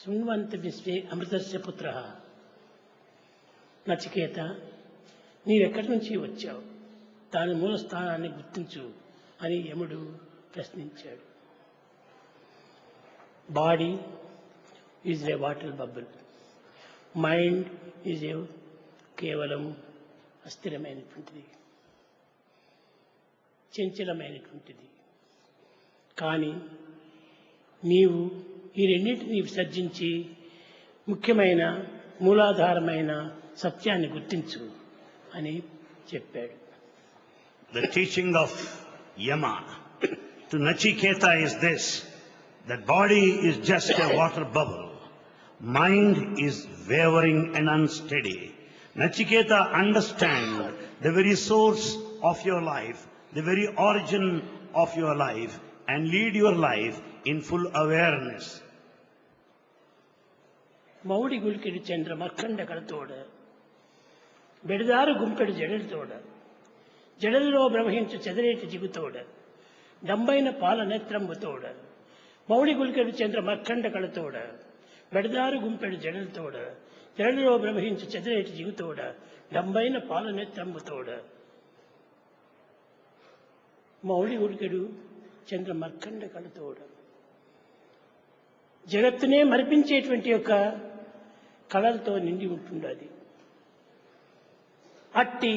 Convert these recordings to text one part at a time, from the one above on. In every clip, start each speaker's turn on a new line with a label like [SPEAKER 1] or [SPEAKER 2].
[SPEAKER 1] శృణ్వంత విశ్వే అమృతస్య పుత్ర. నచికేత, నీవెక్కడి నుంచి వచ్చావు, దాని మూల స్థానాన్ని గుర్తించు అని యముడు ప్రశ్నించాడు. Body is a water bubble, mind is a కేవలం అస్థిరమైనటువంటిది, చంచలమైనటువంటిది. కానీ నీవు ఈ రెండింటిని విసర్జించి ముఖ్యమైన మూలాధారమైన సత్యాన్ని గుర్తించు అని చెప్పాడు.
[SPEAKER 2] The teaching of Yama to Nachiketa is this: that body is just a water bubble, mind is wavering and unsteady. Nachiketa, understand the very source of your life, the very origin of your life, and lead your life in full awareness.
[SPEAKER 1] మౌడి గులికెడు చంద్ర మర్కండ కడతోడ, బెడదారు గుంపెడు జడలతోడ, జడలలో బ్రహ్మించు చెదరేటి జిగుతోడ, డంబైన పాల నేత్రంబుతోడ. మౌడి గులికెడు చంద్ర మర్కండ కడతోడ, బెడదారు గుంపెడు జడలతోడ, జడలలో బ్రహ్మించు చెదరేటి జిగుతోడ, డంబైన పాల నేత్రంబుతోడ. మౌడి గులికెడు చంద్ర మర్కండ కడతోడ. జగత్తునే మరిపించేటువంటి యొక్క కళలతో నిండి ఉంటుండాలి. అట్టి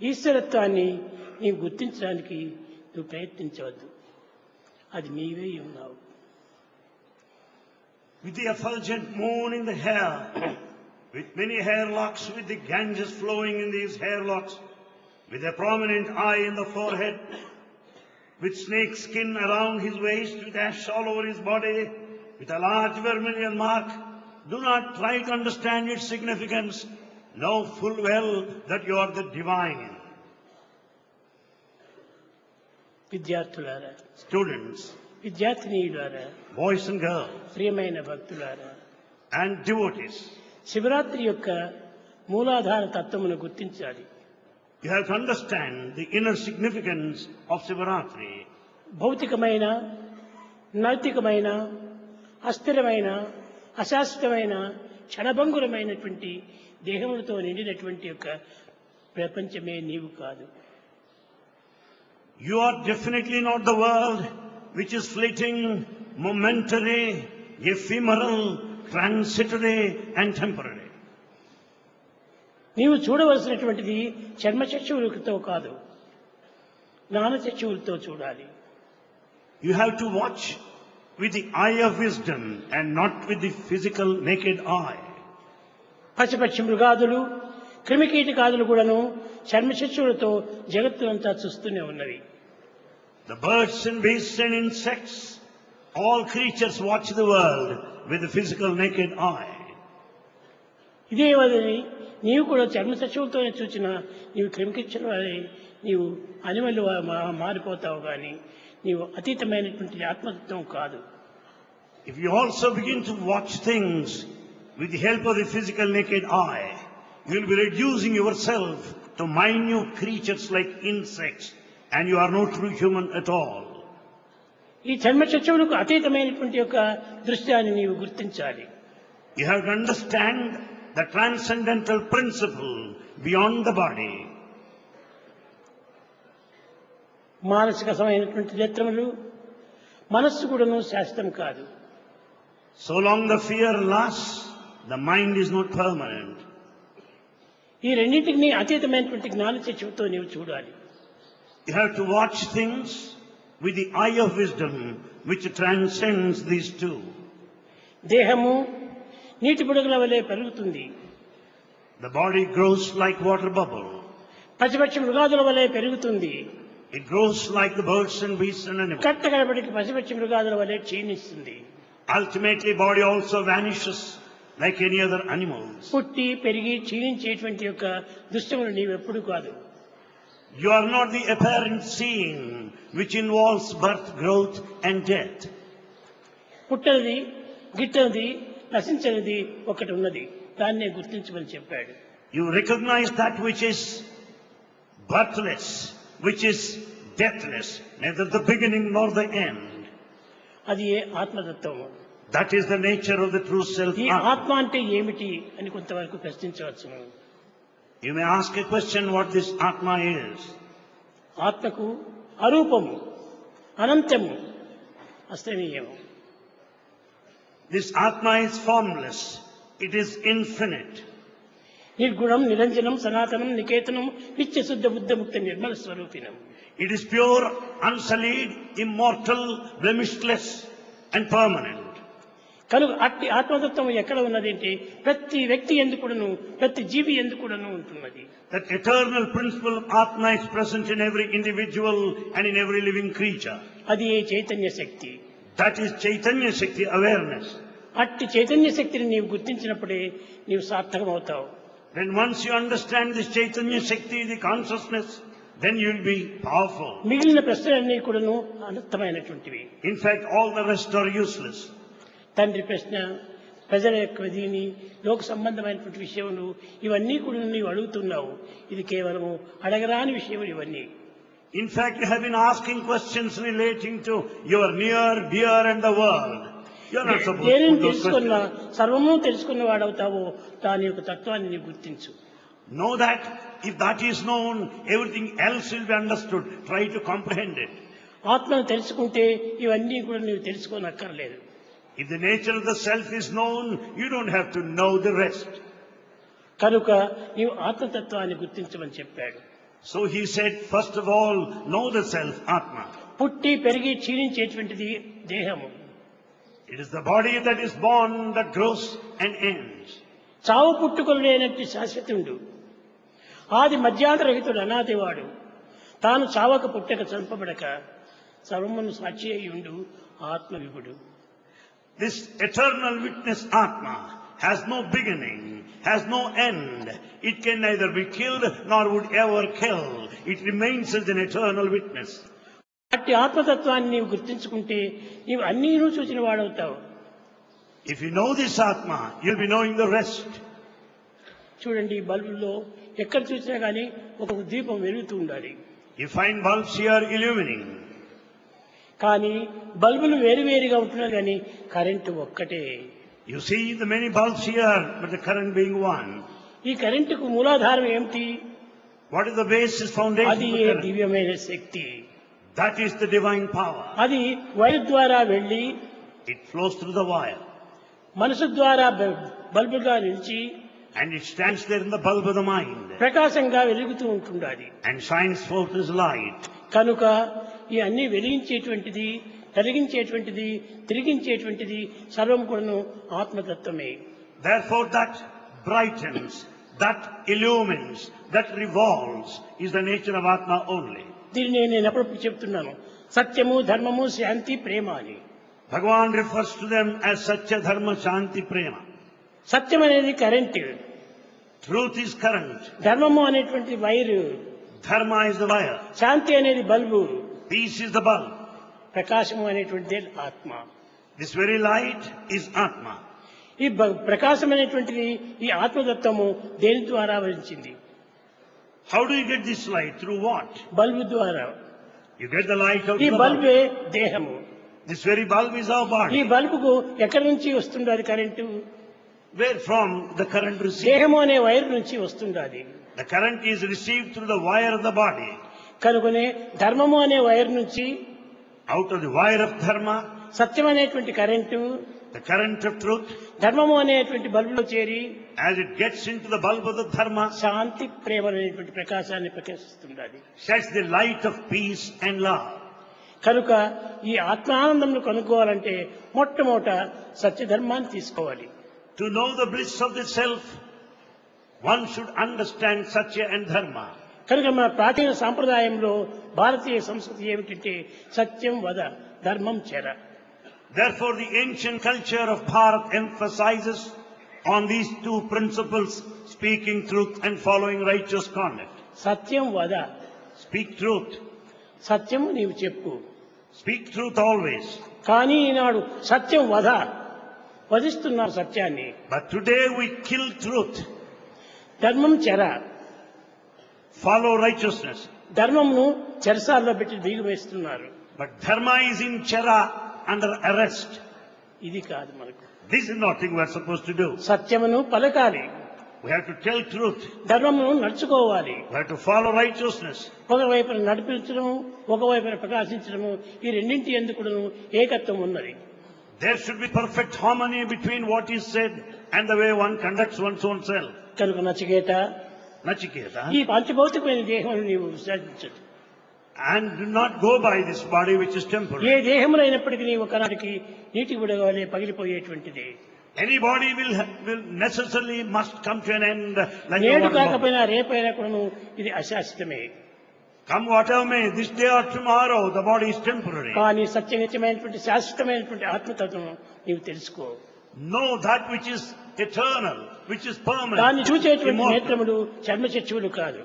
[SPEAKER 1] ఈశ్వరత్వాన్ని నీవు గుర్తించడానికి నువ్వు ప్రయత్నించవద్దు, అది నీవే ఉన్నావు.
[SPEAKER 2] With the effulgent moon in the hair, with many hairlocks, with the Ganges flowing in these hairlocks, with a prominent eye in the forehead, with snake skin around his waist, with ash all over his body, with a large vermilion mark, do not try to understand its significance. Know full well that you are the divine.
[SPEAKER 1] విద్యార్థులారా,
[SPEAKER 2] Students,
[SPEAKER 1] విద్యార్థినీయులారా,
[SPEAKER 2] boys and girls,
[SPEAKER 1] ప్రియమైన భక్తులారా,
[SPEAKER 2] and devotees,
[SPEAKER 1] Shivaratri యొక్క మూలాధార తత్వమును గుర్తించాలి.
[SPEAKER 2] you have to understand the inner significance of Sivaratri.
[SPEAKER 1] భౌతికమైన, నైతికమైన, అస్థిరమైన, అశాశ్వతమైన, క్షణభంగురమైనటువంటి దేహములతో నిండినటువంటి యొక్క ప్రపంచమే నీవు కాదు.
[SPEAKER 2] You are definitely not the world which is fleeting, momentary, ephemeral, transitory and temporary.
[SPEAKER 1] నీవు చూడవలసినటువంటిది చర్మచక్షువులతో కాదు, జ్ఞానచక్షువులతో చూడాలి.
[SPEAKER 2] You have to watch with the eye of wisdom and not with the physical naked eye.
[SPEAKER 1] పశుపక్షి మృగాదులు, క్రిమికీటకాదులు కూడాను చర్మచక్షువులతో జగత్తునంతా చూస్తూనే ఉన్నవి.
[SPEAKER 2] The birds and beasts and insects, all creatures watch the world with the physical naked eye.
[SPEAKER 1] ఇదే వదని నీవు కూడా చర్మచక్షువులతోనే చూచిన నీవు క్రిమికీటల వలె నీవు అనిమలు మారిపోతావు, కానీ నీవు అతీతమైనటువంటి ఆత్మతత్వం కాదు.
[SPEAKER 2] If you also begin to watch things with the help of the physical naked eye, you will be reducing yourself to minute creatures like insects, and you are no true human at all.
[SPEAKER 1] ఈ చర్మచక్షువులకు అతీతమైనటువంటి యొక్క దృశ్యాన్ని నీవు గుర్తించాలి.
[SPEAKER 2] You have to understand the transcendental principle beyond the body.
[SPEAKER 1] మానసిక సమైనటువంటి నేత్రములు, మనస్సు కూడాను శాశ్వతం కాదు.
[SPEAKER 2] So long the fear lasts, the mind is not permanent.
[SPEAKER 1] ఈ రెండింటిని అతీతమైనటువంటి జ్ఞానచక్షువుతో నీవు చూడాలి.
[SPEAKER 2] You have to watch things with the eye of wisdom which transcends these two.
[SPEAKER 1] దేహము నీటి బుడగల వలె పెరుగుతుంది,
[SPEAKER 2] The body grows like water bubble.
[SPEAKER 1] పశుపక్షి మృగాదుల వలె పెరుగుతుంది,
[SPEAKER 2] It grows like the birds and beasts and animals.
[SPEAKER 1] కట్టగడబడికి పశుపక్షి మృగాదుల వలె క్షీణిస్తుంది.
[SPEAKER 2] Ultimately, body also vanishes like any other animals.
[SPEAKER 1] పుట్టి పెరిగి క్షీణించేటువంటి యొక్క దృశ్యములు నీవెప్పుడు కాదు.
[SPEAKER 2] You are not the apparent seeing which involves birth, growth and death.
[SPEAKER 1] పుట్టనిది, గిట్టనిది, నశించనిది ఒకటి ఉన్నది, దాన్నే గుర్తించమని చెప్పాడు.
[SPEAKER 2] You recognize that which is birthless, which is deathless, neither the beginning nor the end.
[SPEAKER 1] అది ఏ ఆత్మతత్వము.
[SPEAKER 2] That is the nature of the true self.
[SPEAKER 1] ఈ
[SPEAKER 2] Atma.
[SPEAKER 1] ఆత్మ అంటే ఏమిటి అని కొంతవరకు ప్రశ్నించవచ్చును.
[SPEAKER 2] You may ask a question what this Atma is.
[SPEAKER 1] ఆత్మకు అరూపము, అనంతము, అస్తమీయము.
[SPEAKER 2] This Atma is formless. It is infinite.
[SPEAKER 1] నిర్గుణం, నిరంజనం, సనాతనం, నికేతనం, నిత్య శుద్ధ బుద్ధముక్త Nirmala స్వరూపిణం.
[SPEAKER 2] It is pure, unsullied, immortal, blemishless and permanent.
[SPEAKER 1] కనుక అట్టి ఆత్మతత్వం ఎక్కడ ఉన్నది అంటే ప్రతి వ్యక్తి ఎందుకును, ప్రతి జీవి ఎందుకును ఉంటున్నది.
[SPEAKER 2] That eternal principle of Atma is present in every individual and in every living creature.
[SPEAKER 1] అది ఏ చైతన్య శక్తి.
[SPEAKER 2] That is Chaitanya Shakti, awareness.
[SPEAKER 1] అట్టి చైతన్య శక్తిని నీవు గుర్తించినప్పుడే నీవు సార్థకం అవుతావు.
[SPEAKER 2] Then once you understand this Chaitanya Shakti, the consciousness, then you will be powerful.
[SPEAKER 1] మిగిలిన ప్రశ్నలన్నీ కూడాను అనర్థమైనటువంటివి.
[SPEAKER 2] In fact, all the rest are useless.
[SPEAKER 1] తండ్రి ప్రశ్న, ప్రజల యొక్క దీని, లోక సంబంధమైనటువంటి విషయములు ఇవన్నీ కూడా నీవు అడుగుతున్నావు. ఇది కేవలము అడగరాని విషయములు ఇవన్నీ.
[SPEAKER 2] In fact, you have been asking questions relating to your near, dear and the world. You are not supposed to
[SPEAKER 1] దేనిని
[SPEAKER 2] put those
[SPEAKER 1] తెలుసుకున్న
[SPEAKER 2] questions.
[SPEAKER 1] సర్వము తెలుసుకున్న వాడవుతావో దాని యొక్క తత్వాన్ని నీవు గుర్తించు.
[SPEAKER 2] Know that if that is known, everything else will be understood. Try to comprehend it.
[SPEAKER 1] ఆత్మను తెలుసుకుంటే ఇవన్నీ కూడా నీవు తెలుసుకోనక్కర్లేదు.
[SPEAKER 2] If the nature of the self is known, you don't have to know the rest.
[SPEAKER 1] కనుక నీవు ఆత్మతత్వాన్ని గుర్తించమని చెప్పాడు.
[SPEAKER 2] So he said, first of all, know the self, Atma.
[SPEAKER 1] పుట్టి పెరిగి క్షీణించేటువంటిది దేహము.
[SPEAKER 2] It is the body that is born, that grows and ends.
[SPEAKER 1] చావు పుట్టుకలు లేనట్టు శాశ్వతుడు, ఆది మధ్యాంతరహితుడు, అనాదివాడు, తాను చావక పుట్టక చంపబడక సర్వమును సాక్షి అయి ఉండు ఆత్మ విభుడు.
[SPEAKER 2] This eternal witness Atma has no beginning, has no end. It can neither be killed nor would ever kill. It remains as an eternal witness.
[SPEAKER 1] అట్టి ఆత్మతత్వాన్ని నీవు గుర్తించుకుంటే నీవు అన్నీ చూసిన వాడవుతావు.
[SPEAKER 2] If you know this Atma, you'll be knowing the rest.
[SPEAKER 1] చూడండి, బల్బుల్లో ఎక్కడ చూసినా కానీ ఒక దీపం వెలుగుతూ ఉండాలి.
[SPEAKER 2] You find bulbs here illumining.
[SPEAKER 1] కానీ బల్బులు వేరువేరుగా ఉంటున్నాయి కానీ కరెంటు ఒక్కటే.
[SPEAKER 2] You see the many bulbs here, but the current being one.
[SPEAKER 1] ఈ కరెంటుకు మూలాధారం ఏమిటి?
[SPEAKER 2] What is the basis foundation
[SPEAKER 1] అది
[SPEAKER 2] for current?
[SPEAKER 1] దివ్యమైన శక్తి.
[SPEAKER 2] That is the divine power.
[SPEAKER 1] అది వైర్ ద్వారా వెళ్ళి
[SPEAKER 2] It flows through the wire.
[SPEAKER 1] మనసు ద్వారా బల్బుగా నిలిచి
[SPEAKER 2] And it stands there in the bulb of the mind.
[SPEAKER 1] ప్రకాశంగా వెలుగుతూ ఉంటుండాలి.
[SPEAKER 2] And shines forth as light.
[SPEAKER 1] కనుక ఈ అన్ని వెలిగించేటువంటిది, కలిగించేటువంటిది, తిరిగించేటువంటిది సర్వం కూడాను ఆత్మతత్వమే.
[SPEAKER 2] Therefore that brightens, that illumines, that revolves is the nature of Atma only.
[SPEAKER 1] దీన్ని నేను ఎప్పుడు చెప్తున్నాను, సత్యము, ధర్మము, శాంతి, ప్రేమ అని.
[SPEAKER 2] Bhagavan refers to them as Satya, Dharma, Shanti, Prema.
[SPEAKER 1] సత్యం అనేది కరెంటు,
[SPEAKER 2] Truth is current.
[SPEAKER 1] ధర్మము అనేటువంటి wire,
[SPEAKER 2] Dharma is the wire.
[SPEAKER 1] శాంతి అనేది bulb,
[SPEAKER 2] Peace is the bulb.
[SPEAKER 1] ప్రకాశము అనేటువంటిది ఆత్మ.
[SPEAKER 2] This very light is Atma.
[SPEAKER 1] ఈ ప్రకాశం అనేటువంటిది ఈ ఆత్మతత్వము దేని ద్వారా వరించింది?
[SPEAKER 2] How do you get this light? Through what?
[SPEAKER 1] Bulb ద్వారా.
[SPEAKER 2] You get the light out
[SPEAKER 1] ఈ
[SPEAKER 2] of the bulb.
[SPEAKER 1] బల్బే దేహము.
[SPEAKER 2] This very bulb is our
[SPEAKER 1] ఈ
[SPEAKER 2] body.
[SPEAKER 1] బల్బుకు ఎక్కడి నుంచి వస్తుండాలి current?
[SPEAKER 2] Where from the current received?
[SPEAKER 1] దేహము అనే వైర్ నుంచి వస్తుండాలి.
[SPEAKER 2] The current is received through the wire of the body.
[SPEAKER 1] కనుకనే ధర్మము అనే వైర్ నుంచి
[SPEAKER 2] Out of the wire of Dharma,
[SPEAKER 1] సత్యం అనేటువంటి current
[SPEAKER 2] the current of truth,
[SPEAKER 1] ధర్మము అనేటువంటి బల్బులో చేరి
[SPEAKER 2] as it gets into the bulb of the Dharma,
[SPEAKER 1] శాంతి, ప్రేమ అనేటువంటి ప్రకాశాన్ని ప్రకాశిస్తుండాలి.
[SPEAKER 2] sheds the light of peace and love.
[SPEAKER 1] కనుక ఈ ఆత్మానందంను కనుక్కోవాలంటే మొట్టమొదట సత్యధర్మాన్ని తీసుకోవాలి.
[SPEAKER 2] To know the bliss of the self, one should understand Satya and Dharma.
[SPEAKER 1] కనుక మన ప్రాచీన సాంప్రదాయంలో భారతీయ సంస్కృతి ఏమిటంటే సత్యం వద, ధర్మం చెర.
[SPEAKER 2] Therefore, the ancient culture of Bharat emphasizes on these two principles, speaking truth and following righteous conduct.
[SPEAKER 1] సత్యం వద,
[SPEAKER 2] Speak truth.
[SPEAKER 1] సత్యము నీవు చెప్పు.
[SPEAKER 2] Speak truth always.
[SPEAKER 1] కానీ ఈనాడు సత్యం వద, వధిస్తున్నావు సత్యాన్ని.
[SPEAKER 2] But today we kill truth,
[SPEAKER 1] ధర్మం చెర,
[SPEAKER 2] follow righteousness.
[SPEAKER 1] ధర్మంను చెరసాల్లో పెట్టి దిగి వేస్తున్నారు.
[SPEAKER 2] But Dharma is in Chera under arrest.
[SPEAKER 1] ఇది కాదు మనకు.
[SPEAKER 2] This is nothing we are supposed to do.
[SPEAKER 1] సత్యమును పలకాలి,
[SPEAKER 2] We have to tell truth.
[SPEAKER 1] ధర్మమును నడుచుకోవాలి.
[SPEAKER 2] We have to follow righteousness.
[SPEAKER 1] ఒకవైపున నడిపించడము, ఒకవైపున ప్రకాశించడము, ఈ రెండింటి ఎందుకును ఏకత్వం ఉన్నది.
[SPEAKER 2] There should be perfect harmony between what is said and the way one conducts one's own self.
[SPEAKER 1] కనుక నచికేత,
[SPEAKER 2] Nachiketa,
[SPEAKER 1] ఈ పంచభౌతికమైన దేహం నీవు విసర్జించదు.
[SPEAKER 2] and do not go by this body which is
[SPEAKER 1] A
[SPEAKER 2] temporary.
[SPEAKER 1] దేహములైనప్పటికీ నీ ఒకనాటికి నీటి బుడగలే పగిలిపోయేటువంటిది.
[SPEAKER 2] Any body will necessarily must come to an end like a
[SPEAKER 1] నేడు
[SPEAKER 2] water body.
[SPEAKER 1] కాకపోయినా రేపైనా కూడాను ఇది అశాశ్వతమే.
[SPEAKER 2] Come whatever may, this day or tomorrow, the body is temporary.
[SPEAKER 1] కానీ సత్యనిత్యమైనటువంటి శాశ్వతమైనటువంటి ఆత్మతత్వం నీవు తెలుసుకో.
[SPEAKER 2] Know that which is eternal, which is permanent,
[SPEAKER 1] దాన్ని చూచేటువంటి
[SPEAKER 2] immortal.
[SPEAKER 1] నేత్రములు చర్మచక్షువులు కాదు,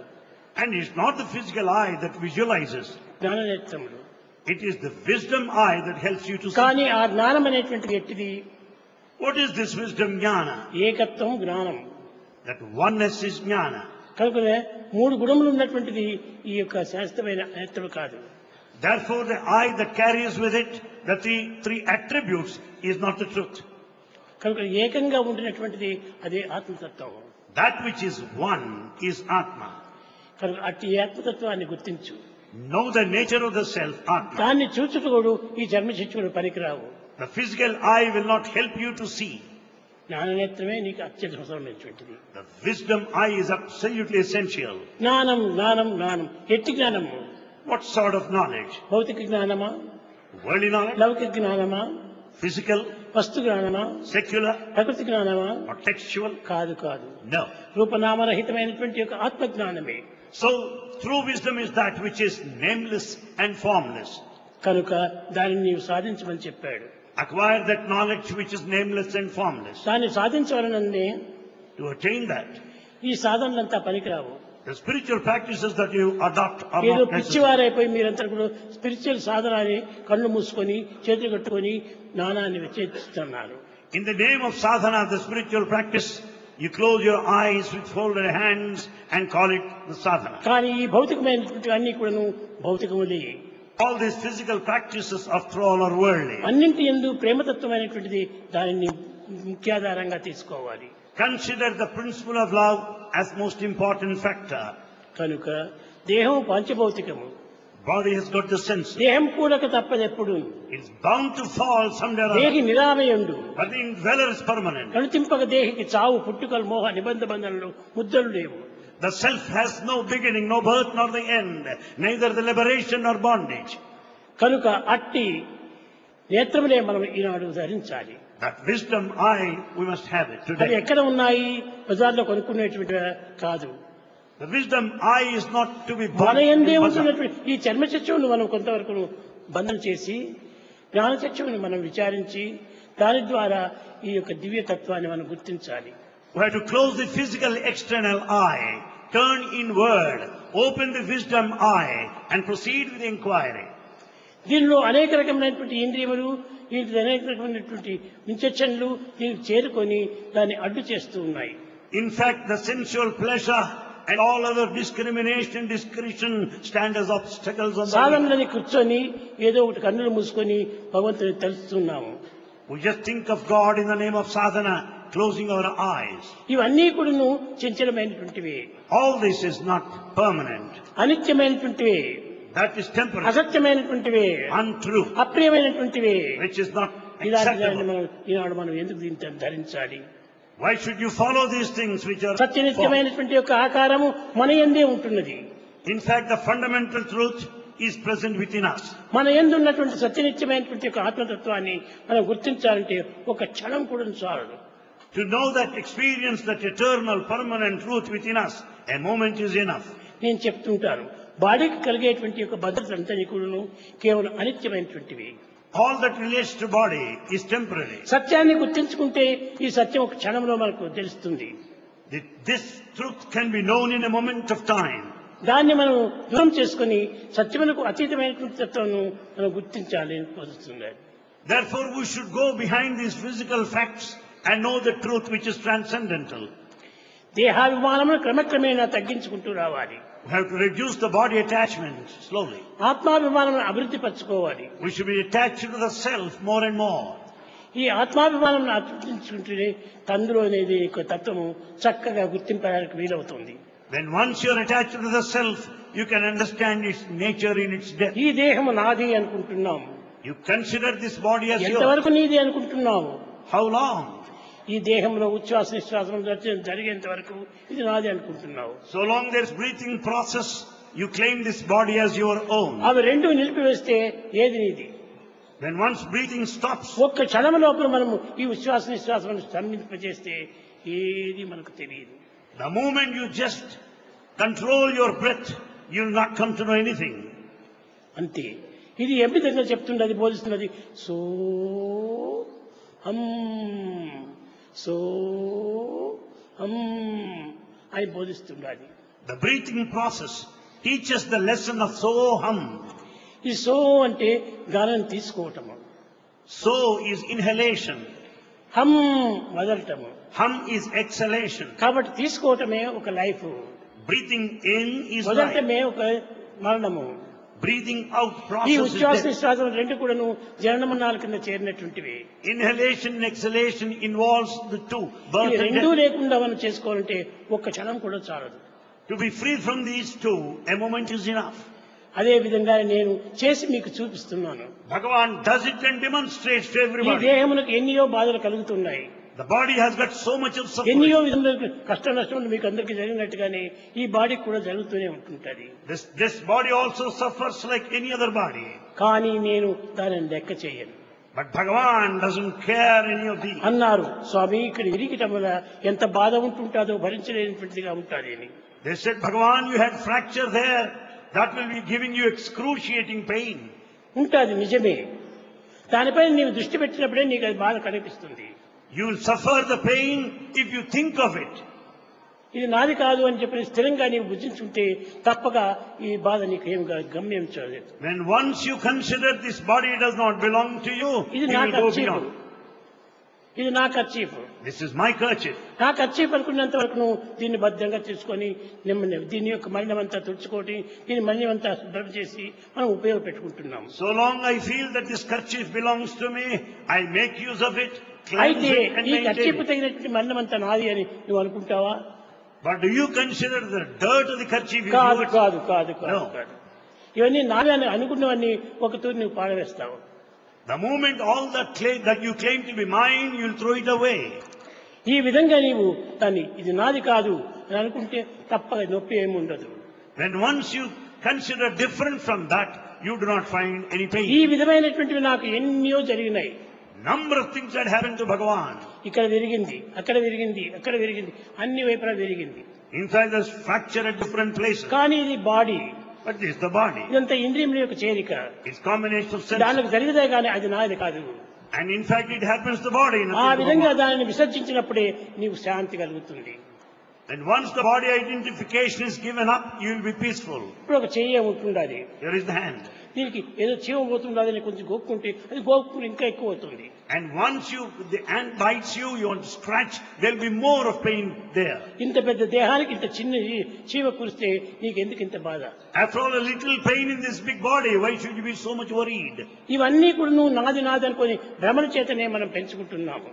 [SPEAKER 2] And it's not the physical eye that visualizes.
[SPEAKER 1] జ్ఞాన నేత్రములు.
[SPEAKER 2] It is the wisdom eye that helps you to see.
[SPEAKER 1] కానీ ఆ జ్ఞానం అనేటువంటిది ఎట్టిది?
[SPEAKER 2] What is this wisdom jnana?
[SPEAKER 1] ఏకత్వం జ్ఞానం.
[SPEAKER 2] That oneness is jnana.
[SPEAKER 1] కనుకనే మూడు గుణములు ఉన్నటువంటిది ఈ యొక్క శాస్త్రమైన నేత్రము కాదు.
[SPEAKER 2] Therefore, the eye that carries with it the three attributes is not the truth.
[SPEAKER 1] కనుక ఏకంగా ఉండినటువంటిది అదే ఆత్మతత్వం.
[SPEAKER 2] That which is one is Atma.
[SPEAKER 1] కనుక అట్టి ఆత్మతత్వాన్ని గుర్తించు.
[SPEAKER 2] Know the nature of the self, Atma.
[SPEAKER 1] దాన్ని చూచుటోడు ఈ చర్మచక్షువులు పనికిరావు.
[SPEAKER 2] The physical eye will not help you to see.
[SPEAKER 1] జ్ఞాననేత్రమే నీకు అత్యంత అవసరమైనటువంటిది.
[SPEAKER 2] The wisdom eye is absolutely essential.
[SPEAKER 1] జ్ఞానం జ్ఞానం జ్ఞానం. ఎట్టి జ్ఞానము?
[SPEAKER 2] What sort of knowledge?
[SPEAKER 1] భౌతిక జ్ఞానమా,
[SPEAKER 2] Worldly knowledge?
[SPEAKER 1] లౌకిక జ్ఞానమా,
[SPEAKER 2] Physical?
[SPEAKER 1] వస్తు జ్ఞానమా,
[SPEAKER 2] Secular?
[SPEAKER 1] ప్రకృతి జ్ఞానమా?
[SPEAKER 2] Or textual?
[SPEAKER 1] కాదు కాదు.
[SPEAKER 2] No.
[SPEAKER 1] రూపనామరహితమైనటువంటి యొక్క ఆత్మజ్ఞానమే.
[SPEAKER 2] So, true wisdom is that which is nameless and formless.
[SPEAKER 1] కనుక దానిని నీవు సాధించమని చెప్పాడు.
[SPEAKER 2] Acquire that knowledge which is nameless and formless.
[SPEAKER 1] దాన్ని సాధించవలనని
[SPEAKER 2] To attain that,
[SPEAKER 1] ఈ సాధనలంతా పనికిరావు.
[SPEAKER 2] the spiritual practices that you adopt are
[SPEAKER 1] ఏదో
[SPEAKER 2] not necessary.
[SPEAKER 1] పిచ్చివారైపోయి మీరంతా కూడా స్పిరిచువల్ సాధనాన్ని కళ్ళు మూసుకొని చేతులు కట్టుకొని జ్ఞానాన్ని విచ్ఛేదిస్తున్నారు.
[SPEAKER 2] In the name of sadhana, the spiritual practice, you close your eyes with folded hands and call it the sadhana.
[SPEAKER 1] కానీ ఈ భౌతికమైనటువంటి అన్ని కూడాను భౌతికములే.
[SPEAKER 2] All these physical practices, after all, are worldly.
[SPEAKER 1] అన్నింటి యందు ప్రేమతత్వమైనటువంటిది దానిని ముఖ్యాధారంగా తీసుకోవాలి.
[SPEAKER 2] Consider the principle of love as most important factor.
[SPEAKER 1] కనుక దేహం పంచభౌతికము.
[SPEAKER 2] Body has got the senses.
[SPEAKER 1] దేహం కూడక తప్పదెప్పుడు.
[SPEAKER 2] It's bound to fall someday or
[SPEAKER 1] దేహి
[SPEAKER 2] other.
[SPEAKER 1] నిరామయుండు.
[SPEAKER 2] But the indweller is permanent.
[SPEAKER 1] కనుతింపక దేహికి చావు పుట్టుకలు మోహ నిబంధ బంధనలు ముద్దలు లేవు.
[SPEAKER 2] The self has no beginning, no birth, nor the end, neither the liberation nor bondage.
[SPEAKER 1] కనుక అట్టి నేత్రములే మనం ఈనాడు ధరించాలి.
[SPEAKER 2] That wisdom eye, we must have it
[SPEAKER 1] అవి
[SPEAKER 2] today.
[SPEAKER 1] ఎక్కడ ఉన్నాయి? బజార్లో కొనుక్కునేటువంటి కాదు.
[SPEAKER 2] The wisdom eye is not to be
[SPEAKER 1] మన
[SPEAKER 2] bought in
[SPEAKER 1] ఎందే
[SPEAKER 2] bazaar.
[SPEAKER 1] ఉంటున్నటువంటి ఈ చర్మచక్షువును మనం కొంతవరకు బంధన చేసి జ్ఞానచక్షువును మనం విచారించి దాని ద్వారా ఈ యొక్క దివ్యతత్వాన్ని మనం గుర్తించాలి.
[SPEAKER 2] We have to close the physical external eye, turn inward, open the wisdom eye, and proceed with inquiry.
[SPEAKER 1] దీనిలో అనేక రకమైనటువంటి ఇంద్రియములు, దీనికి అనేక రకమైనటువంటి విచక్షణలు దీనికి చేరుకొని దాన్ని అడ్డు చేస్తూ ఉన్నాయి.
[SPEAKER 2] In fact, the sensual pleasure and all other discrimination, discretion stand as obstacles on the way.
[SPEAKER 1] సాధనలని కూర్చొని ఏదో ఒకటి కన్నులు మూసుకొని భగవంతుని తెలుస్తున్నాము.
[SPEAKER 2] We just think of God in the name of sadhana, closing our eyes.
[SPEAKER 1] ఇవన్నీ కూడాను చంచలమైనటువంటివి,
[SPEAKER 2] All this is not permanent.
[SPEAKER 1] అనిత్యమైనటువంటివి,
[SPEAKER 2] That is temporary,
[SPEAKER 1] అసత్యమైనటువంటివి,
[SPEAKER 2] untrue,
[SPEAKER 1] అప్రియమైనటువంటివి.
[SPEAKER 2] which is not
[SPEAKER 1] ఇలాంటి దాన్ని
[SPEAKER 2] acceptable.
[SPEAKER 1] మనం ఈనాడు మనం ఎందుకు దీన్ని ధరించాలి?
[SPEAKER 2] Why should you follow these things which are false?
[SPEAKER 1] సత్యనిత్యమైనటువంటి యొక్క ఆకారము మన యందే ఉంటున్నది.
[SPEAKER 2] In fact, the fundamental truth is present within us.
[SPEAKER 1] మన యందు ఉన్నటువంటి సత్యనిత్యమైనటువంటి యొక్క ఆత్మతత్వాన్ని మనం గుర్తించాలంటే ఒక క్షణం కూడా చాలదు.
[SPEAKER 2] To know that, experience that eternal, permanent truth within us, a moment is enough.
[SPEAKER 1] నేను చెప్తుంటాను, బాడీకి కలిగేటువంటి యొక్క భద్రత అంతా కూడాను కేవలం అనిత్యమైనటువంటివి.
[SPEAKER 2] All that relates to body is temporary.
[SPEAKER 1] సత్యాన్ని గుర్తించుకుంటే ఈ సత్యం ఒక క్షణంలో మనకు తెలుస్తుంది.
[SPEAKER 2] This truth can be known in a moment of time.
[SPEAKER 1] దాన్ని మనం దూరం చేసుకుని సత్యమునకు అతీతమైనటువంటి తత్వాన్ని మనం గుర్తించాలి అని కోరుతున్నాను.
[SPEAKER 2] Therefore, we should go behind these physical facts and know the truth which is transcendental.
[SPEAKER 1] దేహాభిమానమును క్రమక్రమేణా తగ్గించుకుంటూ రావాలి.
[SPEAKER 2] We have to reduce the body attachment slowly.
[SPEAKER 1] ఆత్మాభిమానమును అభివృద్ధి పరచుకోవాలి.
[SPEAKER 2] We should be attached to the self more and more.
[SPEAKER 1] ఈ ఆత్మాభిమానం అర్పించుకుంటే తండ్రి అనేది ఒక తత్వము చక్కగా గుర్తింపడానికి వీలవుతుంది.
[SPEAKER 2] When once you are attached to the self, you can understand its nature in its depth.
[SPEAKER 1] ఈ దేహము నాది అనుకుంటున్నాము.
[SPEAKER 2] You consider this body as yours.
[SPEAKER 1] ఎంతవరకు నీది అనుకుంటున్నావు?
[SPEAKER 2] How long?
[SPEAKER 1] ఈ దేహంలో ఉచ్ఛ్వాస నిశ్వాసం జరిగేంత వరకు ఇది నాది అనుకుంటున్నావు.
[SPEAKER 2] So long there is breathing process, you claim this body as your own.
[SPEAKER 1] అవి రెండు నిలిపివేస్తే ఏది నీది?
[SPEAKER 2] When once breathing stops,
[SPEAKER 1] ఒక్క క్షణం లోపల మనము ఈ ఉచ్ఛ్వాస నిశ్వాసం స్తంభింపజేస్తే ఏది మనకు తెలియదు.
[SPEAKER 2] the moment you just control your breath, you will not come to know anything.
[SPEAKER 1] అంతే. ఇది ఏ విధంగా చెప్తున్నది, బోధిస్తున్నది? సో హం సో హం అని బోధిస్తున్నది.
[SPEAKER 2] The breathing process teaches the lesson of Soham.
[SPEAKER 1] ఈ సో అంటే గాలిని తీసుకోవటము,
[SPEAKER 2] So is inhalation.
[SPEAKER 1] హం వదలటము.
[SPEAKER 2] Hum is exhalation.
[SPEAKER 1] కాబట్టి తీసుకోవటమే ఒక life,
[SPEAKER 2] Breathing in is life.
[SPEAKER 1] వదలటమే ఒక మరణము.
[SPEAKER 2] Breathing out
[SPEAKER 1] ఈ
[SPEAKER 2] process is
[SPEAKER 1] ఉచ్ఛ్వాస
[SPEAKER 2] death.
[SPEAKER 1] నిశ్వాసం రెండు కూడాను జననమరణాల కింద చేరినటువంటివి.
[SPEAKER 2] Inhalation and exhalation involves the two,
[SPEAKER 1] ఈ
[SPEAKER 2] birth and
[SPEAKER 1] రెండూ
[SPEAKER 2] death.
[SPEAKER 1] లేకుండా మనం చేసుకోవాలంటే ఒక్క క్షణం కూడా చాలదు.
[SPEAKER 2] To be free from these two, a moment is enough.
[SPEAKER 1] అదే విధంగా నేను చేసి మీకు చూపిస్తున్నాను.
[SPEAKER 2] Bhagavan does it and demonstrates to
[SPEAKER 1] ఈ
[SPEAKER 2] everybody.
[SPEAKER 1] దేహమునకు ఎన్నో బాధలు కలుగుతున్నాయి,
[SPEAKER 2] The body has got so much of
[SPEAKER 1] ఎన్నో
[SPEAKER 2] suffering.
[SPEAKER 1] విధంగా కష్ట నష్టములు మీకు అందరికీ జరిగినట్టుగానే ఈ బాడీకి కూడా జరుగుతూనే ఉంటుంటది.
[SPEAKER 2] This body also suffers like any other body.
[SPEAKER 1] కానీ నేను దానిని లెక్క చేయను
[SPEAKER 2] But Bhagavan doesn't care any of these.
[SPEAKER 1] అన్నారు. స్వామి, ఇక్కడ విరిగిటం వల్ల ఎంత బాధ ఉంటుంటాదో భరించలేనటువంటిదిగా ఉంటుంది అని.
[SPEAKER 2] They said, Bhagavan, you had fracture there. That will be giving you excruciating pain.
[SPEAKER 1] ఉంటుంది, నిజమే. దానిపై నీవు దృష్టి పెట్టినప్పుడే నీకు అది బాధ కనిపిస్తుంది.
[SPEAKER 2] You will suffer the pain if you think of it.
[SPEAKER 1] ఇది నాది కాదు అని చెప్పి స్థిరంగా నీవు బుద్ధించుంటే తప్పక ఈ బాధ నీకు ఏం గమ్యం చేయలేదు.
[SPEAKER 2] When once you consider this body does not belong to you,
[SPEAKER 1] ఇది
[SPEAKER 2] you
[SPEAKER 1] నా
[SPEAKER 2] will go
[SPEAKER 1] ఖర్చీఫ్,
[SPEAKER 2] beyond.
[SPEAKER 1] ఇది నా kerchief,
[SPEAKER 2] This is my kerchief.
[SPEAKER 1] నా ఖర్చీఫ్ అనుకున్నంత వరకు నువ్వు దీన్ని భద్రంగా తీసుకొని దీని యొక్క మలినం అంతా తుడుచుకోటి దీని మలినం అంతా శుభ్రం చేసి మనం ఉపయోగపెట్టుకుంటున్నాం.
[SPEAKER 2] So long I feel that this kerchief belongs to me, I make use of it, cleanse
[SPEAKER 1] అయితే
[SPEAKER 2] it and
[SPEAKER 1] ఈ
[SPEAKER 2] maintain
[SPEAKER 1] ఖర్చీఫ్
[SPEAKER 2] it.
[SPEAKER 1] తగినటువంటి మలినం అంతా నాది అని నువ్వు అనుకుంటావా?
[SPEAKER 2] But do you consider the dirt of the kerchief is
[SPEAKER 1] కాదు
[SPEAKER 2] yours?
[SPEAKER 1] కాదు కాదు కాదు
[SPEAKER 2] No.
[SPEAKER 1] కాదు. ఇవన్నీ నావే అని అనుకున్నవన్నీ ఒక తూరి నువ్వు పాడవేస్తావు.
[SPEAKER 2] The moment all that you claim to be mine, you will throw it away.
[SPEAKER 1] ఈ విధంగా నీవు దాన్ని ఇది నాది కాదు అని అనుకుంటే తప్ప నొప్పి ఏమి ఉండదు.
[SPEAKER 2] When once you consider different from that, you do not find any
[SPEAKER 1] ఈ
[SPEAKER 2] pain.
[SPEAKER 1] విధమైనటువంటివి నాకు ఎన్నో జరిగినాయి.
[SPEAKER 2] Number of things that happened to Bhagavan.
[SPEAKER 1] ఇక్కడ విరిగింది, అక్కడ విరిగింది, అక్కడ విరిగింది, అన్ని వైపులా విరిగింది.
[SPEAKER 2] Inside there's fracture at different places.
[SPEAKER 1] కానీ ఇది body,
[SPEAKER 2] But this is the body.
[SPEAKER 1] ఇదంతా ఇంద్రియముల యొక్క చేరిక.
[SPEAKER 2] It's combination of senses.
[SPEAKER 1] దానికి జరిగితే కానీ అది నాది కాదు.
[SPEAKER 2] And in fact it happens to the body.
[SPEAKER 1] ఆ
[SPEAKER 2] nothing to
[SPEAKER 1] విధంగా
[SPEAKER 2] Bhagavan.
[SPEAKER 1] దానిని విసర్జించినప్పుడే నీకు శాంతి కలుగుతుంది.
[SPEAKER 2] And once the body identification is given up, you will be peaceful.
[SPEAKER 1] ఇప్పుడు ఒక చెయ్యి ఉంటుండాలి,
[SPEAKER 2] Here is the hand.
[SPEAKER 1] దీనికి ఏదో చీమ పోతుండాలని కొంచెం గోక్కుంటే అది గోక్కుంటే ఇంకా ఎక్కువ అవుతుంది.
[SPEAKER 2] And once the ant bites you, you want to scratch, there will be more of pain there.
[SPEAKER 1] ఇంత పెద్ద దేహానికి ఇంత చిన్న చీమ కురిస్తే నీకు ఎందుకు ఇంత బాధ?
[SPEAKER 2] After all, a little pain in this big body, why should you be so much worried?
[SPEAKER 1] ఇవన్నీ కూడా నువ్వు నాది నాది అనుకొని భ్రమణ చేతనే మనం పెంచుకుంటున్నాము.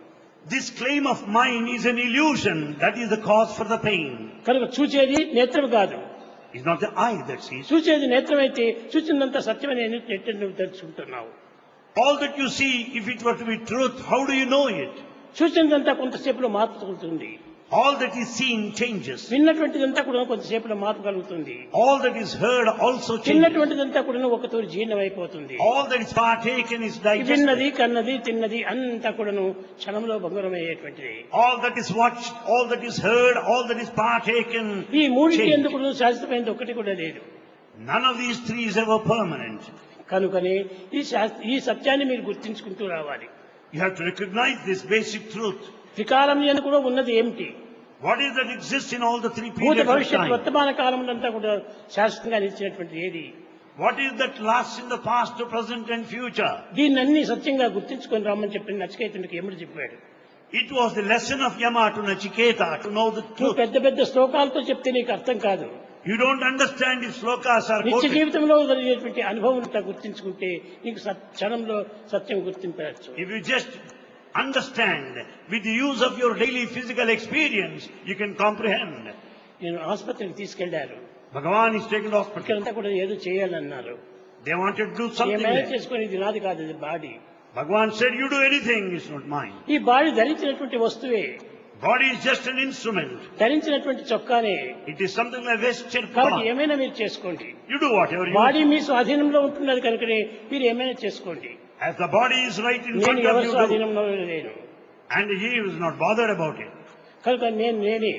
[SPEAKER 2] This claim of mine is an illusion. That is the cause for the pain.
[SPEAKER 1] కనుక చూచేది నేత్రం కాదు,
[SPEAKER 2] It's not the eye that sees.
[SPEAKER 1] చూచేది నేత్రం అయితే చూచినంత సత్యమని నెట్టు నువ్వు తెలుసుకుంటున్నావు.
[SPEAKER 2] All that you see, if it were to be truth, how do you know it?
[SPEAKER 1] చూసినంతా కొంతసేపులో మార్పు కలుగుతుంది,
[SPEAKER 2] All that is seen changes.
[SPEAKER 1] విన్నటువంటిదంతా కూడా కొంతసేపులో మార్పు కలుగుతుంది,
[SPEAKER 2] All that is heard also changes.
[SPEAKER 1] తిన్నటువంటిదంతా కూడా ఒక తూరి జీర్ణమైపోతుంది.
[SPEAKER 2] All that is partaken is digested.
[SPEAKER 1] విన్నది కన్నది తిన్నది అంతా కూడాను క్షణంలో భంగురమయ్యేటువంటిది.
[SPEAKER 2] All that is watched, all that is heard, all that is partaken
[SPEAKER 1] ఈ మూడింటి
[SPEAKER 2] change.
[SPEAKER 1] ఎందుకు శాశ్వతమైనది ఒకటి కూడా లేదు.
[SPEAKER 2] None of these three is ever permanent.
[SPEAKER 1] కనుకనే ఈ సత్యాన్ని మీరు గుర్తించుకుంటూ రావాలి.
[SPEAKER 2] You have to recognize this basic truth.
[SPEAKER 1] త్రికాలం అని కూడా ఉన్నది ఏమిటి?
[SPEAKER 2] What is that exists in all the three
[SPEAKER 1] భూత
[SPEAKER 2] periods of
[SPEAKER 1] భవిష్యత్
[SPEAKER 2] time?
[SPEAKER 1] వర్తమాన కాలములంతా కూడా శాశ్వతంగా నిలిచినటువంటి ఏది?
[SPEAKER 2] What is that lasts in the past, to present and future?
[SPEAKER 1] దీన్ని సత్యంగా గుర్తించుకొని రమ్మని చెప్పి నచికేతునికి యముడు చెప్పాడు.
[SPEAKER 2] It was the lesson of Yama to Nachiketa to know the
[SPEAKER 1] నువ్వు
[SPEAKER 2] truth.
[SPEAKER 1] పెద్ద పెద్ద శ్లోకాలతో చెప్తే నీకు అర్థం కాదు.
[SPEAKER 2] You don't understand if slokas are
[SPEAKER 1] నిత్య
[SPEAKER 2] quoted.
[SPEAKER 1] జీవితంలో జరిగేటువంటి అనుభవం గుర్తించుకుంటే నీకు క్షణంలో సత్యం గుర్తించవచ్చు.
[SPEAKER 2] If you just understand. With the use of your daily physical experience, you can comprehend.
[SPEAKER 1] నేను ఆసుపత్రికి తీసుకెళ్లారు.
[SPEAKER 2] Bhagavan is taken to hospital.
[SPEAKER 1] ఇక్కడంతా కూడా ఏదో చేయాలన్నారు.
[SPEAKER 2] They wanted to do
[SPEAKER 1] A
[SPEAKER 2] something.
[SPEAKER 1] Manage
[SPEAKER 2] there.
[SPEAKER 1] చేసుకుని ఇది నాది కాదు, ఇది body.
[SPEAKER 2] Bhagavan said, you do anything, it's not mine.
[SPEAKER 1] ఈ బాడీ ధరించినటువంటి వస్తువే,
[SPEAKER 2] Body is just an instrument.
[SPEAKER 1] ధరించినటువంటి చొక్కానే.
[SPEAKER 2] It is something like vested
[SPEAKER 1] కాబట్టి
[SPEAKER 2] cloth.
[SPEAKER 1] ఏమైనా మీరు చేసుకోండి.
[SPEAKER 2] You do whatever you
[SPEAKER 1] body
[SPEAKER 2] want.
[SPEAKER 1] మీ స్వాధీనంలో ఉంటున్నది కనుకనే మీరు ఏమైనా చేసుకోండి.
[SPEAKER 2] As the body is right in
[SPEAKER 1] నేను
[SPEAKER 2] front of
[SPEAKER 1] ఎవరి
[SPEAKER 2] you, do.
[SPEAKER 1] స్వాధీనంలో లేను.
[SPEAKER 2] And he was not bothered about it.
[SPEAKER 1] కనుక నేనే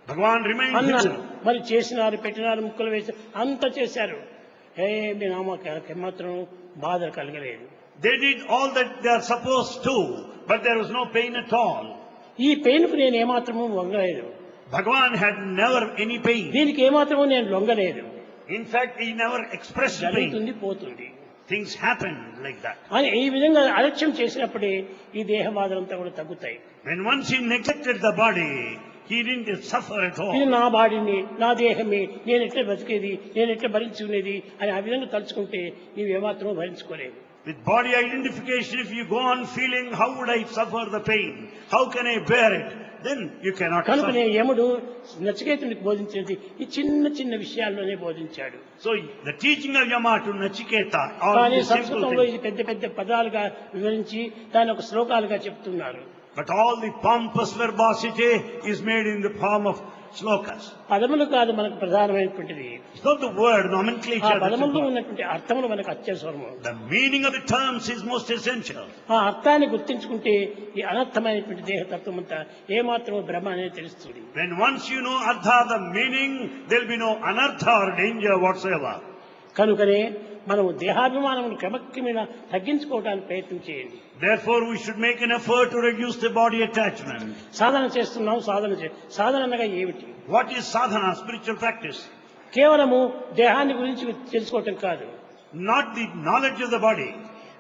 [SPEAKER 2] Bhagavan remained
[SPEAKER 1] అన్నాను.
[SPEAKER 2] hidden.
[SPEAKER 1] మరి చేసినారు, పెట్టినారు, ముక్కలు వేసి అంత చేశారు. మీ నామకి మాత్రం బాధ కలగలేదు.
[SPEAKER 2] They did all that they are supposed to, but there was no pain at all.
[SPEAKER 1] ఈ పెయిన్ కు నేను ఏమాత్రము వంగలేదు.
[SPEAKER 2] Bhagavan had never any pain.
[SPEAKER 1] దీనికి ఏమాత్రము నేను లొంగలేదు.
[SPEAKER 2] In fact, he never expressed pain.
[SPEAKER 1] జరుగుతుంది, పోతుంది
[SPEAKER 2] Things happened like that.
[SPEAKER 1] అని ఈ విధంగా అలక్ష్యం చేసినప్పుడే ఈ దేహ బాధలంతా కూడా తగ్గుతాయి.
[SPEAKER 2] When once he neglected the body, he didn't suffer at
[SPEAKER 1] ఇది
[SPEAKER 2] all.
[SPEAKER 1] నా బాడీని, నా దేహమే, నేను ఎట్లా బతికేది, నేను ఎట్లా భరించుకునేది అని ఆ విధంగా తలుచుకుంటే నీవు ఏమాత్రమూ భరించుకోలేవు.
[SPEAKER 2] With body identification, if you go on feeling, how would I suffer the pain? How can I bear it? Then you cannot
[SPEAKER 1] కనుకనే
[SPEAKER 2] suffer.
[SPEAKER 1] యముడు నచికేతునికి బోధించేది ఈ చిన్న చిన్న విషయాల్లోనే బోధించాడు.
[SPEAKER 2] So the teaching of Yama to Nachiketa, all
[SPEAKER 1] కానీ
[SPEAKER 2] these simple
[SPEAKER 1] సంస్కృతంలో
[SPEAKER 2] things.
[SPEAKER 1] ఇది పెద్ద పెద్ద పదాలుగా వివరించి దాని ఒక శ్లోకాలుగా చెప్తున్నారు.
[SPEAKER 2] But all the pompous verbosity is made in the form of slokas.
[SPEAKER 1] పదములు కాదు మనకు ప్రధానమైనటువంటిది.
[SPEAKER 2] It's not the word
[SPEAKER 1] ఆ
[SPEAKER 2] nomenclature. that's
[SPEAKER 1] పదముల్లో
[SPEAKER 2] important.
[SPEAKER 1] ఉన్నటువంటి అర్థములు మనకు అత్యవసరము.
[SPEAKER 2] The meaning of the terms is most essential.
[SPEAKER 1] ఆ అర్థాన్ని గుర్తించుకుంటే ఈ అనర్థమైనటువంటి దేహతత్వం అంతా ఏమాత్రం భ్రమ అనేది తెలుస్తుంది.
[SPEAKER 2] When once you know artha, the meaning, there will be no anartha or danger whatsoever.
[SPEAKER 1] కనుకనే మనము దేహాభిమానమును క్రమక్రమేణా తగ్గించుకోవడానికి ప్రయత్నం చేయండి.
[SPEAKER 2] Therefore, we should make an effort to reduce the body attachment.
[SPEAKER 1] సాధన చేస్తున్నాం, సాధన అనగా ఏమిటి?
[SPEAKER 2] What is sadhana, spiritual practice?
[SPEAKER 1] కేవలము దేహాన్ని గురించి తెలుసుకోవటం కాదు,
[SPEAKER 2] Not the knowledge of the body,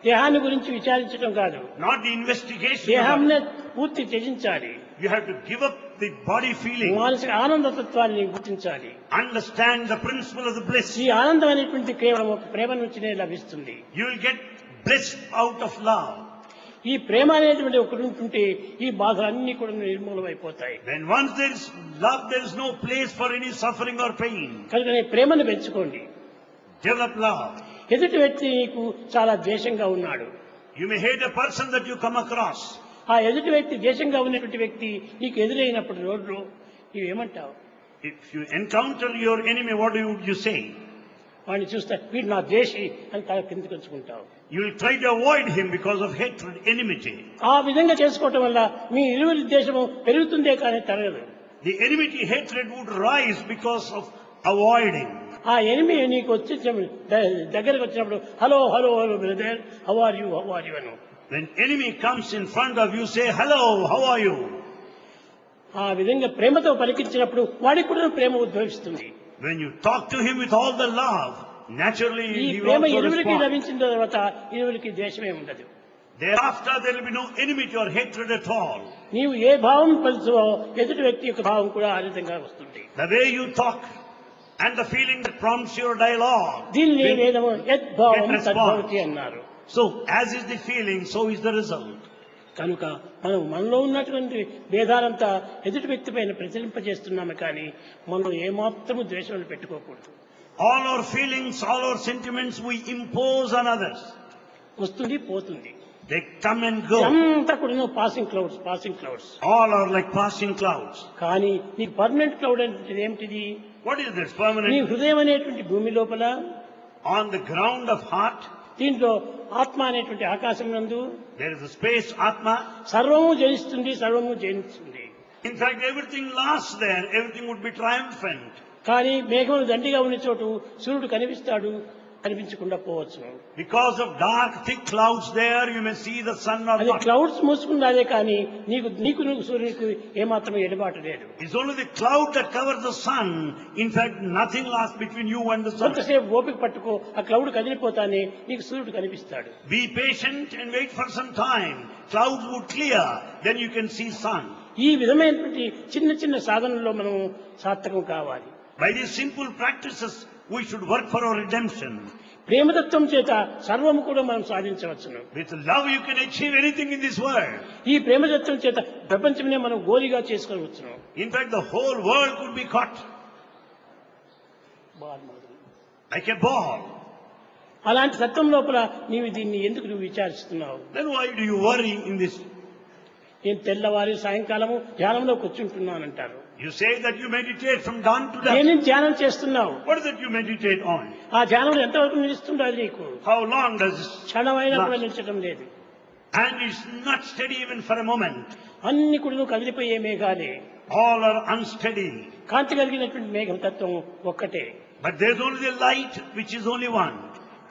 [SPEAKER 1] దేహాన్ని గురించి విచారించడం కాదు,
[SPEAKER 2] not the investigation of the
[SPEAKER 1] దేహాన్ని పూర్తి త్యజించాలి.
[SPEAKER 2] body. You have to give up the body feeling.
[SPEAKER 1] మానసిక ఆనందతత్వాన్ని గుర్తించాలి.
[SPEAKER 2] Understand the principle of the bliss.
[SPEAKER 1] ఈ ఆనందం అనేటువంటి కేవలం ఒక ప్రేమ నుంచినే లభిస్తుంది.
[SPEAKER 2] You will get bliss out of love.
[SPEAKER 1] ఈ ప్రేమ అనేటువంటి ఒకటి ఉంటుంటే ఈ బాధలన్నీ కూడా నిర్మూలమైపోతాయి.
[SPEAKER 2] When once there is love, there is no place for any suffering or pain.
[SPEAKER 1] కనుక ప్రేమను పెంచుకోండి.
[SPEAKER 2] Develop love.
[SPEAKER 1] ఎదుటి వ్యక్తి నీకు చాలా ద్వేషంగా ఉన్నాడు.
[SPEAKER 2] You may hate a person that you come across.
[SPEAKER 1] ఆ ఎదుటి వ్యక్తి ద్వేషంగా ఉన్నటువంటి వ్యక్తి నీకు ఎదురైనప్పుడు రోడ్లో నీవేమంటావు?
[SPEAKER 2] If you encounter your enemy, what would you say?
[SPEAKER 1] వాడిని చూస్తే వీడు నా ద్వేషి అని తల కిందకి ఉంచుకుంటావు.
[SPEAKER 2] You will try to avoid him because of hatred, enmity.
[SPEAKER 1] ఆ విధంగా చేసుకోవటం వల్ల మీ ఇరువురి ద్వేషము పెరుగుతుందే కానీ తరగదు.
[SPEAKER 2] The enmity, hatred would rise because of avoiding.
[SPEAKER 1] ఆ ఎనిమి నీకు వచ్చి దగ్గరకు వచ్చినప్పుడు hello hello hello brother, how are you అను.
[SPEAKER 2] When enemy comes in front of you, say, hello, how are you?
[SPEAKER 1] ఆ విధంగా ప్రేమతో పలికించినప్పుడు వాడికి కూడా ప్రేమ ఉద్భవిస్తుంది.
[SPEAKER 2] When you talk to him with all the love, naturally
[SPEAKER 1] ఈ
[SPEAKER 2] he will
[SPEAKER 1] ప్రేమ
[SPEAKER 2] also
[SPEAKER 1] ఇరువురికి
[SPEAKER 2] respond.
[SPEAKER 1] లభించిన తర్వాత ఇరువురికి ద్వేషమే ఉండదు.
[SPEAKER 2] Thereafter, there will be no enmity or hatred at all.
[SPEAKER 1] నీవు ఏ భావం పలుచువో ఎదుటి వ్యక్తి యొక్క భావం కూడా ఆ విధంగా వస్తుంది.
[SPEAKER 2] The way you talk and the feeling that prompts your dialogue.
[SPEAKER 1] దీన్ని
[SPEAKER 2] will
[SPEAKER 1] వేదము యద్భావం
[SPEAKER 2] get response.
[SPEAKER 1] తద్భవతి అన్నారు.
[SPEAKER 2] So, as is the feeling, so is the result.
[SPEAKER 1] కనుక మనం మనలో ఉన్నటువంటి భేదాలంతా ఎదుటి వ్యక్తి పైన ప్రచురింపజేస్తున్నాము కానీ మనలో ఏమాత్రము ద్వేషాలు పెట్టుకోకూడదు.
[SPEAKER 2] All our feelings, all our sentiments we impose on others.
[SPEAKER 1] వస్తుంది, పోతుంది.
[SPEAKER 2] They come and go.
[SPEAKER 1] అంతా కూడా passing clouds.
[SPEAKER 2] All are like passing clouds.
[SPEAKER 1] కానీ నీకు పర్మనెంట్ క్లౌడ్ అంటే ఏమిటిది?
[SPEAKER 2] What is this
[SPEAKER 1] నీ
[SPEAKER 2] permanent?
[SPEAKER 1] హృదయం అనేటువంటి భూమి లోపల,
[SPEAKER 2] On the ground of heart,
[SPEAKER 1] దీంట్లో ఆత్మ అనేటువంటి ఆకాశం నందు
[SPEAKER 2] there is a space, Atma.
[SPEAKER 1] సర్వము జయిస్తుంది, సర్వము జయిస్తుంది.
[SPEAKER 2] In fact, everything lasts there. Everything would be triumphant.
[SPEAKER 1] కానీ మేఘములు దండిగా ఉన్న చోటు సూర్యుడు కనిపిస్తాడు, కనిపించకుండా పోవచ్చు.
[SPEAKER 2] Because of dark, thick clouds there, you may see the sun or
[SPEAKER 1] అది
[SPEAKER 2] not.
[SPEAKER 1] క్లౌడ్స్ మూసుకున్నదే కానీ నీకు సూర్యుడికి ఏమాత్రం ఎడబాటు లేదు.
[SPEAKER 2] It's only the cloud that covers the sun. In fact, nothing lasts between you and the sun.
[SPEAKER 1] కొంతసేపు ఓపిక పట్టుకో, ఆ క్లౌడ్ కదిలిపోతానే నీకు సూర్యుడు కనిపిస్తాడు.
[SPEAKER 2] Be patient and wait for some time. Clouds would clear, then you can see sun.
[SPEAKER 1] ఈ విధమైనటువంటి చిన్న చిన్న సాధనలో మనం సార్థకం కావాలి.
[SPEAKER 2] By these simple practices, we should work for our redemption.
[SPEAKER 1] ప్రేమతత్వం చేత సర్వము కూడా మనం సాధించవచ్చును.
[SPEAKER 2] With love you can achieve anything in this world.
[SPEAKER 1] ఈ ప్రేమతత్వం చేత ప్రపంచమే మనం గోలిగా చేసుకోవచ్చును.
[SPEAKER 2] In fact, the whole world could be caught like a ball.
[SPEAKER 1] అలాంటి తత్వం లోపల నీవు దీన్ని ఎందుకు నువ్వు విచారిస్తున్నావు?
[SPEAKER 2] Then why do you worry in this?
[SPEAKER 1] నేను తెల్లవారి సాయంకాలము ధ్యానంలో కూర్చుంటున్నానంటారు.
[SPEAKER 2] You say that you meditate from dawn to dusk.
[SPEAKER 1] నేను ధ్యానం చేస్తున్నావు.
[SPEAKER 2] What is it you meditate on?
[SPEAKER 1] ఆ ధ్యానం ఎంతవరకు నిలుస్తుందో అది నీకు
[SPEAKER 2] How long does this
[SPEAKER 1] క్షణమైనా కూడా
[SPEAKER 2] last?
[SPEAKER 1] నిలిచడం లేదు.
[SPEAKER 2] And it's not steady even for a moment.
[SPEAKER 1] అన్ని కూడా నువ్వు కదిలిపోయే మేఘాలే.
[SPEAKER 2] All are unsteady.
[SPEAKER 1] కాంతి కలిగినటువంటి మేఘం తత్వం ఒక్కటే.
[SPEAKER 2] But there's only the light which is only one.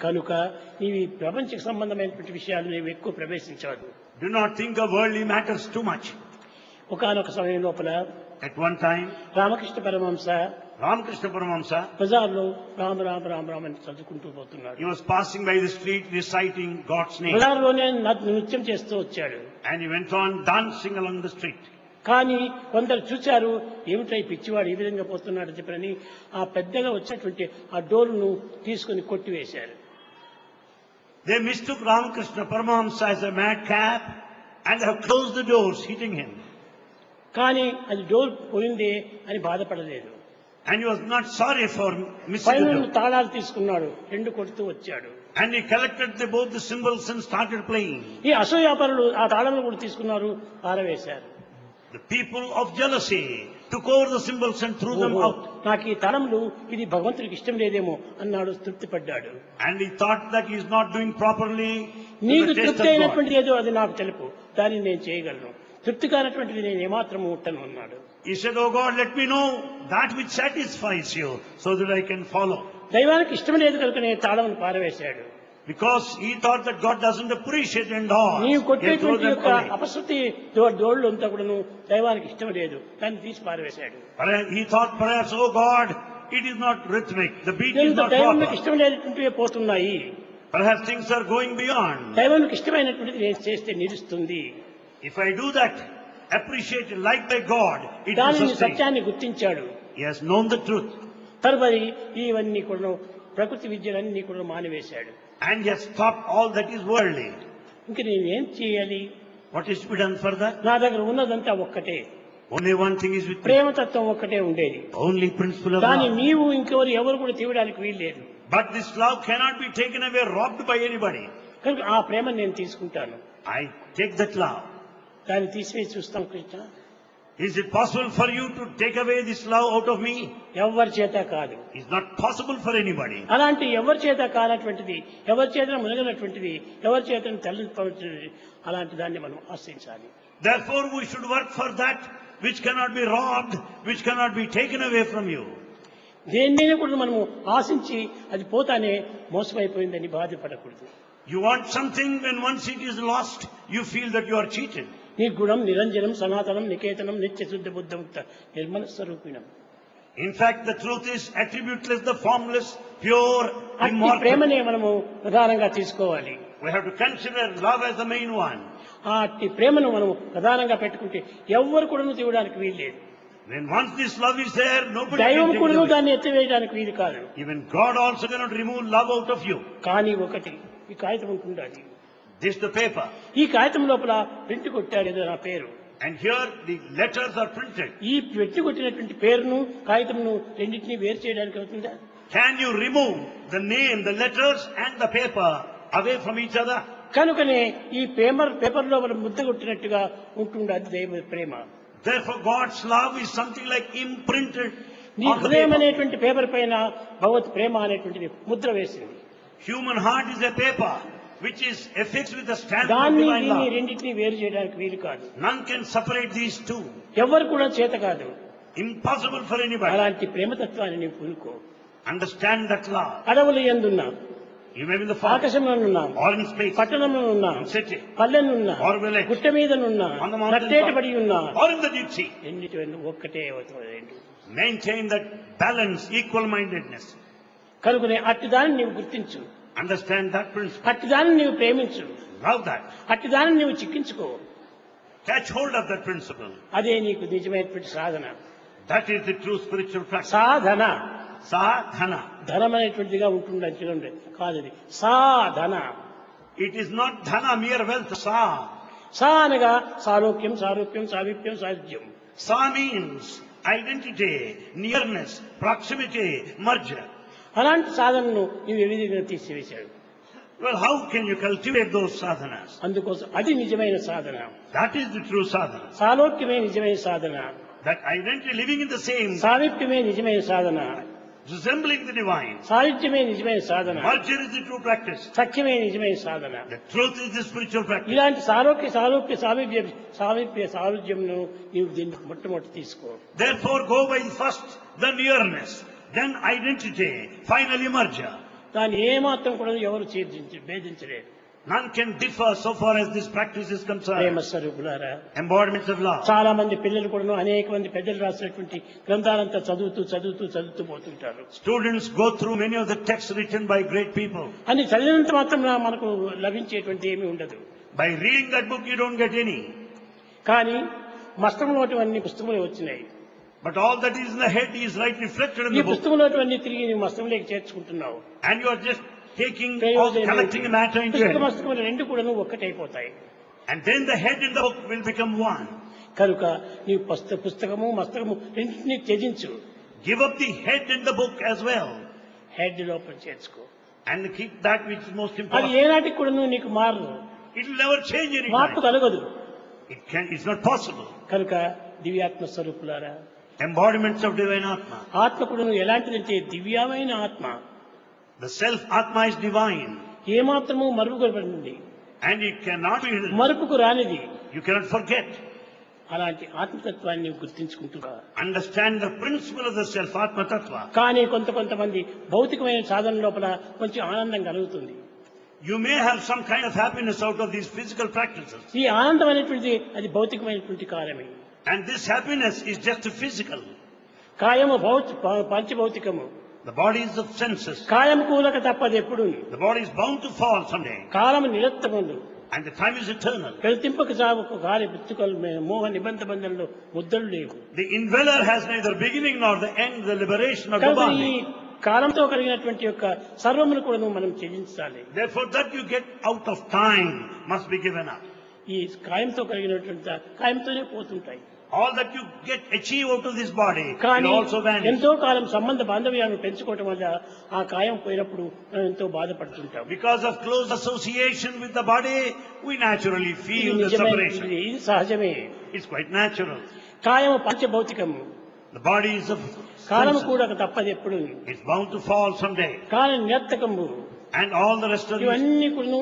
[SPEAKER 1] కనుక నీవు ఈ ప్రపంచకు సంబంధమైనటువంటి విషయాలు నీవు ఎక్కువ ప్రవేశించవద్దు.
[SPEAKER 2] Do not think of worldly matters too much.
[SPEAKER 1] ఒకానొక సమయం లోపల
[SPEAKER 2] At one time,
[SPEAKER 1] Ramakrishna Paramahamsa
[SPEAKER 2] Ramakrishna Paramahamsa,
[SPEAKER 1] బజార్లో రామ రామ రామ రామ అని చదువుకుంటూ పోతున్నాడు.
[SPEAKER 2] he was passing by the street reciting God's name.
[SPEAKER 1] బజార్లోనే నృత్యం చేస్తూ వచ్చాడు.
[SPEAKER 2] And he went on dancing along the street.
[SPEAKER 1] కానీ కొందరు చూశారు, ఏమిటై పిచ్చివాడు ఈ విధంగా పోతున్నాడు చెప్పని ఆ పెద్దగా వచ్చినటువంటి ఆ డోరును తీసుకుని కొట్టివేశారు.
[SPEAKER 2] They mistook Ramakrishna Paramahamsa as a madcap and have closed the doors, hitting him.
[SPEAKER 1] కానీ అది డోర్ పోయిందే అని బాధపడలేదు.
[SPEAKER 2] And he was not sorry for missing
[SPEAKER 1] పైన
[SPEAKER 2] the door.
[SPEAKER 1] తాళాలు తీసుకున్నాడు, రెండు కొడుతూ వచ్చాడు.
[SPEAKER 2] And he collected both the cymbals and started playing.
[SPEAKER 1] ఈ అసూయాపరులు ఆ తాళాలను కూడా తీసుకున్నారు, పారవేశారు.
[SPEAKER 2] The people of jealousy took over the cymbals and threw them
[SPEAKER 1] ఓహో,
[SPEAKER 2] out.
[SPEAKER 1] నాకు ఈ తలంలో ఇది భగవంతుడికి ఇష్టం లేదేమో అన్నాడు, తృప్తి పడ్డాడు.
[SPEAKER 2] And he thought that he is not doing properly to
[SPEAKER 1] నీకు
[SPEAKER 2] the taste
[SPEAKER 1] తృప్తి
[SPEAKER 2] of God.
[SPEAKER 1] అయినటువంటిది ఏదో అది నాకు తెలుపు, దాన్ని నేను చేయగలను. తృప్తి కానటువంటిది నేను ఏమాత్రము ముట్టను అన్నాడు.
[SPEAKER 2] He said, "Oh God, let me know that which satisfies you so that I can follow."
[SPEAKER 1] దైవానికి ఇష్టం లేదు కనుక నేను తాళమును పారవేశాడు.
[SPEAKER 2] Because he thought that God doesn't appreciate and all.
[SPEAKER 1] నీవు
[SPEAKER 2] He threw
[SPEAKER 1] కొట్టేటువంటి
[SPEAKER 2] them
[SPEAKER 1] యొక్క
[SPEAKER 2] away.
[SPEAKER 1] అపశృతి దోళ్ళు అంతా కూడాను దైవానికి ఇష్టం లేదు, దాన్ని తీసి పారవేశాడు.
[SPEAKER 2] He thought perhaps, "Oh God, it is not rhythmic. The beat is not
[SPEAKER 1] దైవానికి
[SPEAKER 2] proper.
[SPEAKER 1] ఇష్టం లేనటువంటివి పోతున్నాయి.
[SPEAKER 2] Perhaps things are going beyond.
[SPEAKER 1] దైవానికి ఇష్టమైనటువంటిది నేను చేస్తే నిలుస్తుంది.
[SPEAKER 2] If I do that, appreciate it like by God, it will
[SPEAKER 1] దానిని
[SPEAKER 2] sustain."
[SPEAKER 1] సత్యాన్ని గుర్తించాడు.
[SPEAKER 2] He has known the truth.
[SPEAKER 1] తరువాతి ఇవన్నీ కూడా ప్రకృతి విద్యలన్నీ కూడా మానివేశాడు.
[SPEAKER 2] And he has stopped all that is worldly.
[SPEAKER 1] ఇంక నేను ఏం చేయాలి?
[SPEAKER 2] What is to be done further?
[SPEAKER 1] నా దగ్గర ఉన్నదంతా ఒక్కటే,
[SPEAKER 2] Only one thing is with me.
[SPEAKER 1] ప్రేమతత్వం ఒక్కటే ఉండేది.
[SPEAKER 2] Only principle of
[SPEAKER 1] దాన్ని
[SPEAKER 2] love.
[SPEAKER 1] నీవు ఇంకెవరు ఎవరు కూడా తీయడానికి వీల్లేదు.
[SPEAKER 2] But this love cannot be taken away, robbed by anybody.
[SPEAKER 1] కనుక ఆ ప్రేమను నేను తీసుకుంటాను.
[SPEAKER 2] I take that love.
[SPEAKER 1] దాన్ని తీసివేసి చూస్తాం Krishna.
[SPEAKER 2] Is it possible for you to take away this love out of me?
[SPEAKER 1] ఎవరి చేత కాదు.
[SPEAKER 2] It's not possible for anybody.
[SPEAKER 1] అలాంటి ఎవరి చేత కానటువంటిది, ఎవరి చేత మునగనటువంటిది, ఎవరి చేత తల్లిపోయినటువంటిది, అలాంటి దాన్ని మనం ఆశ్రయించాలి.
[SPEAKER 2] Therefore we should work for that which cannot be robbed, which cannot be taken away from you.
[SPEAKER 1] దేన్నైనా కూడా మనము ఆశించి అది పోతానే మోసమైపోయిందని బాధపడకూడదు.
[SPEAKER 2] You want something, when once it is lost, you feel that you are cheated.
[SPEAKER 1] నిర్గుణం నిరంజనం సనాతనం నికేతనం నిత్య శుద్ధ బుద్ధముక్త Nirmala స్వరూపిణం.
[SPEAKER 2] In fact, the truth is attributeless, the formless, pure,
[SPEAKER 1] అట్టి
[SPEAKER 2] immortal.
[SPEAKER 1] ప్రేమనే మనము ప్రధానంగా తీసుకోవాలి.
[SPEAKER 2] We have to consider love as the main one.
[SPEAKER 1] ఆ అట్టి ప్రేమను మనము ప్రధానంగా పెట్టుకుంటే ఎవ్వరు కూడా తీయడానికి వీల్లేదు.
[SPEAKER 2] When once this love is there, nobody
[SPEAKER 1] దైవం
[SPEAKER 2] can take
[SPEAKER 1] కూడా
[SPEAKER 2] it away.
[SPEAKER 1] దాన్ని ఎత్తివేయడానికి వీలు కాదు.
[SPEAKER 2] Even God also cannot remove love out of you.
[SPEAKER 1] కానీ ఒకటి, ఈ కాగితం ఉంటుండాలి.
[SPEAKER 2] This the paper.
[SPEAKER 1] ఈ కాగితం లోపల ప్రింట్ కొట్టాడు ఏదో నా పేరు.
[SPEAKER 2] And here the letters are printed.
[SPEAKER 1] ఈ పెట్టి కొట్టినటువంటి పేరును కాగితంను రెండింటినీ వేరు చేయడానికి అవుతుందా?
[SPEAKER 2] Can you remove the name, the letters and the paper away from each other?
[SPEAKER 1] కనుకనే ఈ పేపర్ లోపల ముద్ద కొట్టినట్టుగా ఉంటుండది దైవ ప్రేమ.
[SPEAKER 2] Therefore God's love is something like imprinted
[SPEAKER 1] నీ
[SPEAKER 2] on the
[SPEAKER 1] హృదయం
[SPEAKER 2] paper.
[SPEAKER 1] అనేటువంటి పేపర్ పైన భగవత్ ప్రేమ అనేటువంటిది ముద్ర వేసింది.
[SPEAKER 2] Human heart is a paper which is affixed with the stamp of
[SPEAKER 1] దాన్ని
[SPEAKER 2] divine
[SPEAKER 1] దీన్ని
[SPEAKER 2] love.
[SPEAKER 1] రెండింటినీ వేరు చేయడానికి వీలు కాదు.
[SPEAKER 2] None can separate these two.
[SPEAKER 1] ఎవరు కూడా చేత కాదు.
[SPEAKER 2] Impossible for anybody.
[SPEAKER 1] అలాంటి ప్రేమతత్వాన్ని నీవు పూనుకో.
[SPEAKER 2] Understand that love.
[SPEAKER 1] అడవులు ఎందున్నా,
[SPEAKER 2] You may be in the forest
[SPEAKER 1] ఆకాశంలోనున్నా,
[SPEAKER 2] or in space,
[SPEAKER 1] పట్టణంలో ఉన్నా,
[SPEAKER 2] in city,
[SPEAKER 1] పల్లెనున్నా,
[SPEAKER 2] or village,
[SPEAKER 1] గుట్ట మీదనున్నా,
[SPEAKER 2] on the mountain
[SPEAKER 1] నట్టేటబడి ఉన్నా,
[SPEAKER 2] or in the deep sea.
[SPEAKER 1] ఎన్నిటి ఒక్కటే అవుతుంది.
[SPEAKER 2] Maintain that balance, equal-mindedness.
[SPEAKER 1] కనుకనే అట్టి దాన్ని నీవు గుర్తించు,
[SPEAKER 2] Understand that principle.
[SPEAKER 1] అట్టి దాన్ని నీవు ప్రేమించు,
[SPEAKER 2] Love that.
[SPEAKER 1] అట్టి దాన్ని నీవు చిక్కించుకో.
[SPEAKER 2] Catch hold of that principle.
[SPEAKER 1] అదే నీకు నిజమైనటువంటి సాధన.
[SPEAKER 2] That is the true spiritual practice.
[SPEAKER 1] Sadhana
[SPEAKER 2] Sadhana.
[SPEAKER 1] ధనం అనేటువంటిదిగా ఉంటుందని చూడండి, కాదు అది సాధన.
[SPEAKER 2] It is not dhana, mere wealth. Sa.
[SPEAKER 1] సా అనగా సాలోక్యం, సారూప్యం, సామీప్యం, సాయుధ్యం.
[SPEAKER 2] Sa means identity, nearness, proximity, merger.
[SPEAKER 1] అలాంటి సాధనను నీవు ఏ విధంగా తీసివేశాడు.
[SPEAKER 2] Well, how can you cultivate those sadhanas?
[SPEAKER 1] అందుకోసం అది నిజమైన సాధన.
[SPEAKER 2] That is the true sadhana.
[SPEAKER 1] సాలోక్యమే నిజమైన సాధన,
[SPEAKER 2] That identity living in the same,
[SPEAKER 1] సామీప్యమే నిజమైన సాధన,
[SPEAKER 2] resembling the divine.
[SPEAKER 1] సాహిత్యమే నిజమైన సాధన,
[SPEAKER 2] Merger is the true practice.
[SPEAKER 1] సఖ్యమే నిజమైన సాధన.
[SPEAKER 2] The truth is the spiritual practice.
[SPEAKER 1] ఇలాంటి సాలోక్య సామీప్య సారుధ్యంను నీవు దీన్ని మొట్టమొదటి తీసుకో.
[SPEAKER 2] Therefore, go by first the nearness, then identity, finally merger.
[SPEAKER 1] దాన్ని ఏమాత్రం కూడా ఎవరు భేదించలేరు.
[SPEAKER 2] None can differ so far as this practice is
[SPEAKER 1] Prema
[SPEAKER 2] concerned.
[SPEAKER 1] స్వరూపులారా,
[SPEAKER 2] Embodiments of love.
[SPEAKER 1] చాలా మంది పిల్లలు కూడా అనేక మంది పెద్దలు రాసినటువంటి గ్రంథాలంతా చదువుతూ పోతుంటారు.
[SPEAKER 2] Students go through many of the texts written by great people.
[SPEAKER 1] అని చదివినంత మాత్రం మనకు లభించేటువంటి ఏమీ ఉండదు.
[SPEAKER 2] By reading that book, you don't get any.
[SPEAKER 1] కానీ మస్తకంలోటివన్నీ పుస్తకంలో వచ్చినాయి.
[SPEAKER 2] But all that is in the head is right reflected in
[SPEAKER 1] ఈ
[SPEAKER 2] the book.
[SPEAKER 1] పుస్తకంలోటివన్నీ తిరిగి నీ మస్తకంలోకి చేర్చుకుంటున్నావు.
[SPEAKER 2] And you are just taking or collecting the matter into
[SPEAKER 1] పుస్తక
[SPEAKER 2] it.
[SPEAKER 1] మస్తకములు రెండు కూడా ఒక్కటైపోతాయి.
[SPEAKER 2] And then the head and the book will become one.
[SPEAKER 1] కనుక నీ పుస్తకము మస్తకము రెండింటినీ త్యజించు.
[SPEAKER 2] Give up the head and the book as well.
[SPEAKER 1] Head లోపల చేర్చుకో.
[SPEAKER 2] And keep that which is most
[SPEAKER 1] అది
[SPEAKER 2] important.
[SPEAKER 1] ఏనాటికి కూడా నీకు మారదు,
[SPEAKER 2] It will never change any
[SPEAKER 1] మార్పు
[SPEAKER 2] time.
[SPEAKER 1] కలగదు.
[SPEAKER 2] It's not possible.
[SPEAKER 1] కనుక దివ్యాత్మ స్వరూపులారా,
[SPEAKER 2] Embodiments of divine Atma.
[SPEAKER 1] ఆత్మ కూడా ఎలాంటిదంటే దివ్యమైన ఆత్మ,
[SPEAKER 2] The self Atma is divine.
[SPEAKER 1] ఏమాత్రము మరుగుపడింది,
[SPEAKER 2] And it cannot be hidden.
[SPEAKER 1] మరుపుకు రానిది.
[SPEAKER 2] You cannot forget.
[SPEAKER 1] అలాంటి ఆత్మతత్వాన్ని నీవు గుర్తించుకుంటున్నా.
[SPEAKER 2] Understand the principle of the self Atma Tattva.
[SPEAKER 1] కానీ కొంతమంది భౌతికమైన సాధన లోపల కొంచెం ఆనందం కలుగుతుంది.
[SPEAKER 2] You may have some kind of happiness out of these physical practices.
[SPEAKER 1] ఈ ఆనందం అనేటువంటిది అది భౌతికమైనటువంటి కార్యమే.
[SPEAKER 2] And this happiness is just physical.
[SPEAKER 1] కాయము పంచభౌతికము.
[SPEAKER 2] The body is of senses.
[SPEAKER 1] కాయము కూలక తప్పదు ఎప్పుడు.
[SPEAKER 2] The body is bound to fall someday.
[SPEAKER 1] కాలము నిరత్తముండు.
[SPEAKER 2] And the time is eternal.
[SPEAKER 1] ప్రతింపక చావుకు గాలి పుచ్చుకలు మోహ నిబంధ బంధంలో ముద్దలు లేవు.
[SPEAKER 2] The indweller has neither beginning nor the end, the liberation of the
[SPEAKER 1] కనుక ఈ
[SPEAKER 2] body.
[SPEAKER 1] కాలంతో కలిగినటువంటి యొక్క సర్వమును కూడా మనం త్యజించాలి.
[SPEAKER 2] Therefore, that you get out of time must be given up.
[SPEAKER 1] ఈ కాయంతో కలిగినటువంటి కాయంతోనే పోతుంటాయి.
[SPEAKER 2] All that you achieve out of this body
[SPEAKER 1] కానీ
[SPEAKER 2] will also vanish.
[SPEAKER 1] ఎంతో కాలం సంబంధ బాంధవ్యాలను పెంచుకోవటం వల్ల ఆ కాయం పోయినప్పుడు మనం ఎంతో బాధపడుతుంటాం.
[SPEAKER 2] Because of close association with the body, we naturally
[SPEAKER 1] ఇది
[SPEAKER 2] feel the
[SPEAKER 1] నిజమైనది,
[SPEAKER 2] separation.
[SPEAKER 1] ఇది సహజమే.
[SPEAKER 2] It's quite natural.
[SPEAKER 1] కాయము పంచభౌతికము,
[SPEAKER 2] The body is of
[SPEAKER 1] కాలము
[SPEAKER 2] senses.
[SPEAKER 1] కూడా తప్పదు ఎప్పుడు.
[SPEAKER 2] It's bound to fall someday.
[SPEAKER 1] Column నిరర్థకము,
[SPEAKER 2] And all the rest of these,
[SPEAKER 1] ఇవన్నీ కూడా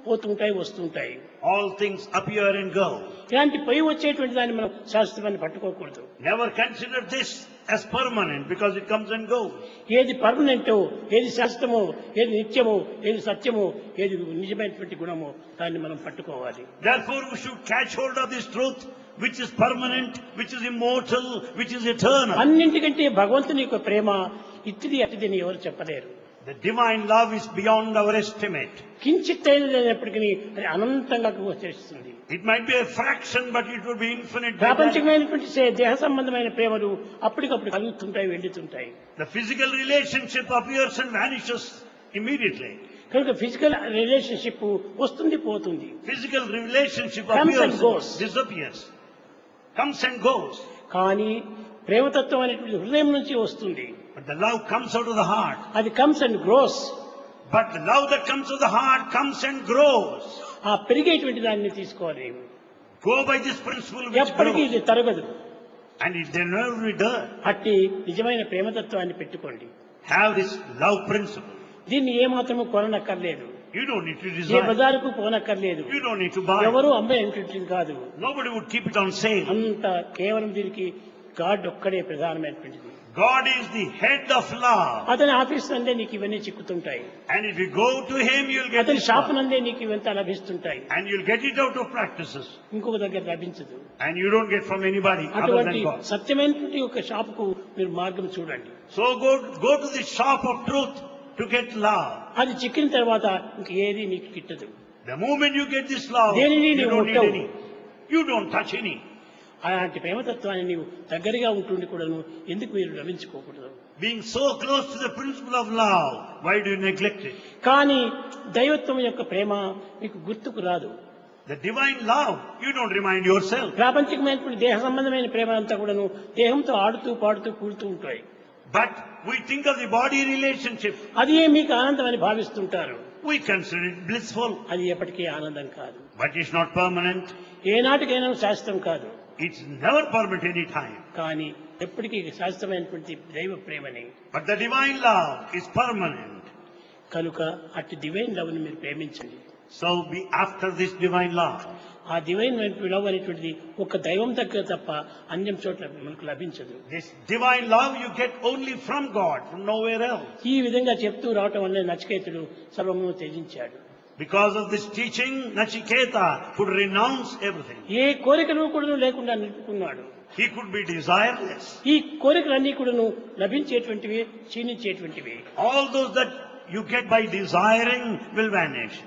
[SPEAKER 1] పోతుంటాయి వస్తుంటాయి.
[SPEAKER 2] all things appear and go.
[SPEAKER 1] ఇలాంటి పోయి వచ్చేటువంటి దాన్ని మనం శాశ్వతమని పట్టుకోకూడదు.
[SPEAKER 2] Never consider this as permanent because it comes and goes.
[SPEAKER 1] ఏది పర్మనెంటో, ఏది శాశ్వతమో, ఏది నిత్యమో, ఏది సత్యమో, ఏది నిజమైనటువంటి గుణమో దాన్ని మనం పట్టుకోవాలి.
[SPEAKER 2] Therefore, we should catch hold of this truth, which is permanent, which is immortal, which is eternal.
[SPEAKER 1] అన్నింటికంటే భగవంతుని యొక్క ప్రేమ ఇట్టిది అట్టిది అని ఎవరు చెప్పలేరు.
[SPEAKER 2] The divine love is beyond our estimate.
[SPEAKER 1] కించిత్తైనప్పటికీ అది అనంతంగా గోచరిస్తుంది.
[SPEAKER 2] It might be a fraction, but it would be infinite.
[SPEAKER 1] ప్రాపంచికమైనటువంటి దేహ సంబంధమైన ప్రేమలు అప్పటికప్పుడు కలుగుతుంటాయి, వెళ్ళుతుంటాయి.
[SPEAKER 2] The physical relationship appears and vanishes immediately.
[SPEAKER 1] కనుక ఫిజికల్ రిలేషన్షిప్ వస్తుంది పోతుంది.
[SPEAKER 2] Physical relationship
[SPEAKER 1] Comes and
[SPEAKER 2] appears,
[SPEAKER 1] goes.
[SPEAKER 2] disappears, comes and goes.
[SPEAKER 1] కానీ ప్రేమతత్వం అనేటువంటి హృదయం నుంచి వస్తుంది.
[SPEAKER 2] But the love comes out of the heart.
[SPEAKER 1] అది comes and grows.
[SPEAKER 2] But the love that comes out of the heart comes and grows.
[SPEAKER 1] ఆ పెరిగేటువంటి దాన్ని తీసుకోవాలి.
[SPEAKER 2] Go by this principle which
[SPEAKER 1] ఎప్పటికీ
[SPEAKER 2] grows.
[SPEAKER 1] ఇది తరగదు.
[SPEAKER 2] And it will never be done.
[SPEAKER 1] అట్టి నిజమైన ప్రేమతత్వాన్ని పెట్టుకోండి.
[SPEAKER 2] Have this love principle.
[SPEAKER 1] దీన్ని ఏమాత్రము కొననక్కర్లేదు.
[SPEAKER 2] You don't need to
[SPEAKER 1] A
[SPEAKER 2] desire.
[SPEAKER 1] బజారుకు పోనక్కర్లేదు.
[SPEAKER 2] You don't need to buy.
[SPEAKER 1] ఎవరు అమ్మాయి కాదు.
[SPEAKER 2] Nobody would keep it on sale.
[SPEAKER 1] అంత కేవలం దీనికి గాడ్ ఒక్కడే ప్రధానమైనటువంటిది.
[SPEAKER 2] God is the head of love.
[SPEAKER 1] అతని ఆఫీస్ నందే నీకు ఇవన్నీ చిక్కుతుంటాయి.
[SPEAKER 2] And if you go to him, you'll get
[SPEAKER 1] అతని
[SPEAKER 2] this
[SPEAKER 1] షాప్
[SPEAKER 2] love.
[SPEAKER 1] నందే నీకు ఇవంతా లభిస్తుంటాయి.
[SPEAKER 2] And you'll get it out of practices.
[SPEAKER 1] ఇంకొక దగ్గర లభించదు.
[SPEAKER 2] And you don't get from anybody other
[SPEAKER 1] అటువంటి
[SPEAKER 2] than God.
[SPEAKER 1] సత్యమైనటువంటి ఒక షాపుకు మీరు మార్గం చూడండి.
[SPEAKER 2] So go to the shop of truth to get love.
[SPEAKER 1] అది చిక్కిన తర్వాత ఇంక ఏది నీకు కిట్టదు.
[SPEAKER 2] The moment you get this love,
[SPEAKER 1] దేనిని
[SPEAKER 2] you
[SPEAKER 1] నీవు
[SPEAKER 2] don't need
[SPEAKER 1] ముట్టవు.
[SPEAKER 2] any. You don't touch any.
[SPEAKER 1] అలాంటి ప్రేమతత్వాన్ని నీవు దగ్గరగా ఉంటుండి కూడాను ఎందుకు మీరు లభించుకోకూడదు?
[SPEAKER 2] Being so close to the principle of love, why do you neglect it?
[SPEAKER 1] కానీ దైవత్వం యొక్క ప్రేమ మీకు గుర్తుకు రాదు.
[SPEAKER 2] The divine love, you don't remind yourself.
[SPEAKER 1] ప్రాపంచికమైనటువంటి దేహ సంబంధమైన ప్రేమ అంతా కూడాను దేహంతో ఆడుతూ పాడుతూ కూడుతూ ఉంటాయి.
[SPEAKER 2] But we think of the body relationship.
[SPEAKER 1] అది మీకు ఆనందం అని భావిస్తుంటారు.
[SPEAKER 2] We consider it blissful.
[SPEAKER 1] అది ఎప్పటికీ ఆనందం కాదు.
[SPEAKER 2] But it's not permanent.
[SPEAKER 1] ఏనాటికైనా శాశ్వతం కాదు.
[SPEAKER 2] It's never permanent any time.
[SPEAKER 1] కానీ ఎప్పటికీ శాశ్వతమైనటువంటి దైవ ప్రేమని,
[SPEAKER 2] But the divine love is permanent.
[SPEAKER 1] కనుక అట్టి డివైన్ లవ్ ని మీరు ప్రేమించండి.
[SPEAKER 2] So be after this divine love.
[SPEAKER 1] ఆ డివైన్ లవ్ అనేటువంటిది ఒక దైవం దగ్గర తప్ప అన్యం చోట్ల మనకు లభించదు.
[SPEAKER 2] This divine love you get only from God, from nowhere else.
[SPEAKER 1] ఈ విధంగా చెప్తూ రావటం వల్ల నచికేతుడు సర్వము త్యజించాడు.
[SPEAKER 2] Because of this teaching, Nachiketa could renounce everything.
[SPEAKER 1] ఏ కోరికలు కూడా లేకుండా నిలుపుకున్నాడు.
[SPEAKER 2] He could be desireless.
[SPEAKER 1] ఈ కోరికలన్నీ కూడాను లభించేటువంటివి, క్షీణించేటువంటివి.
[SPEAKER 2] All those that you get by desiring will vanish.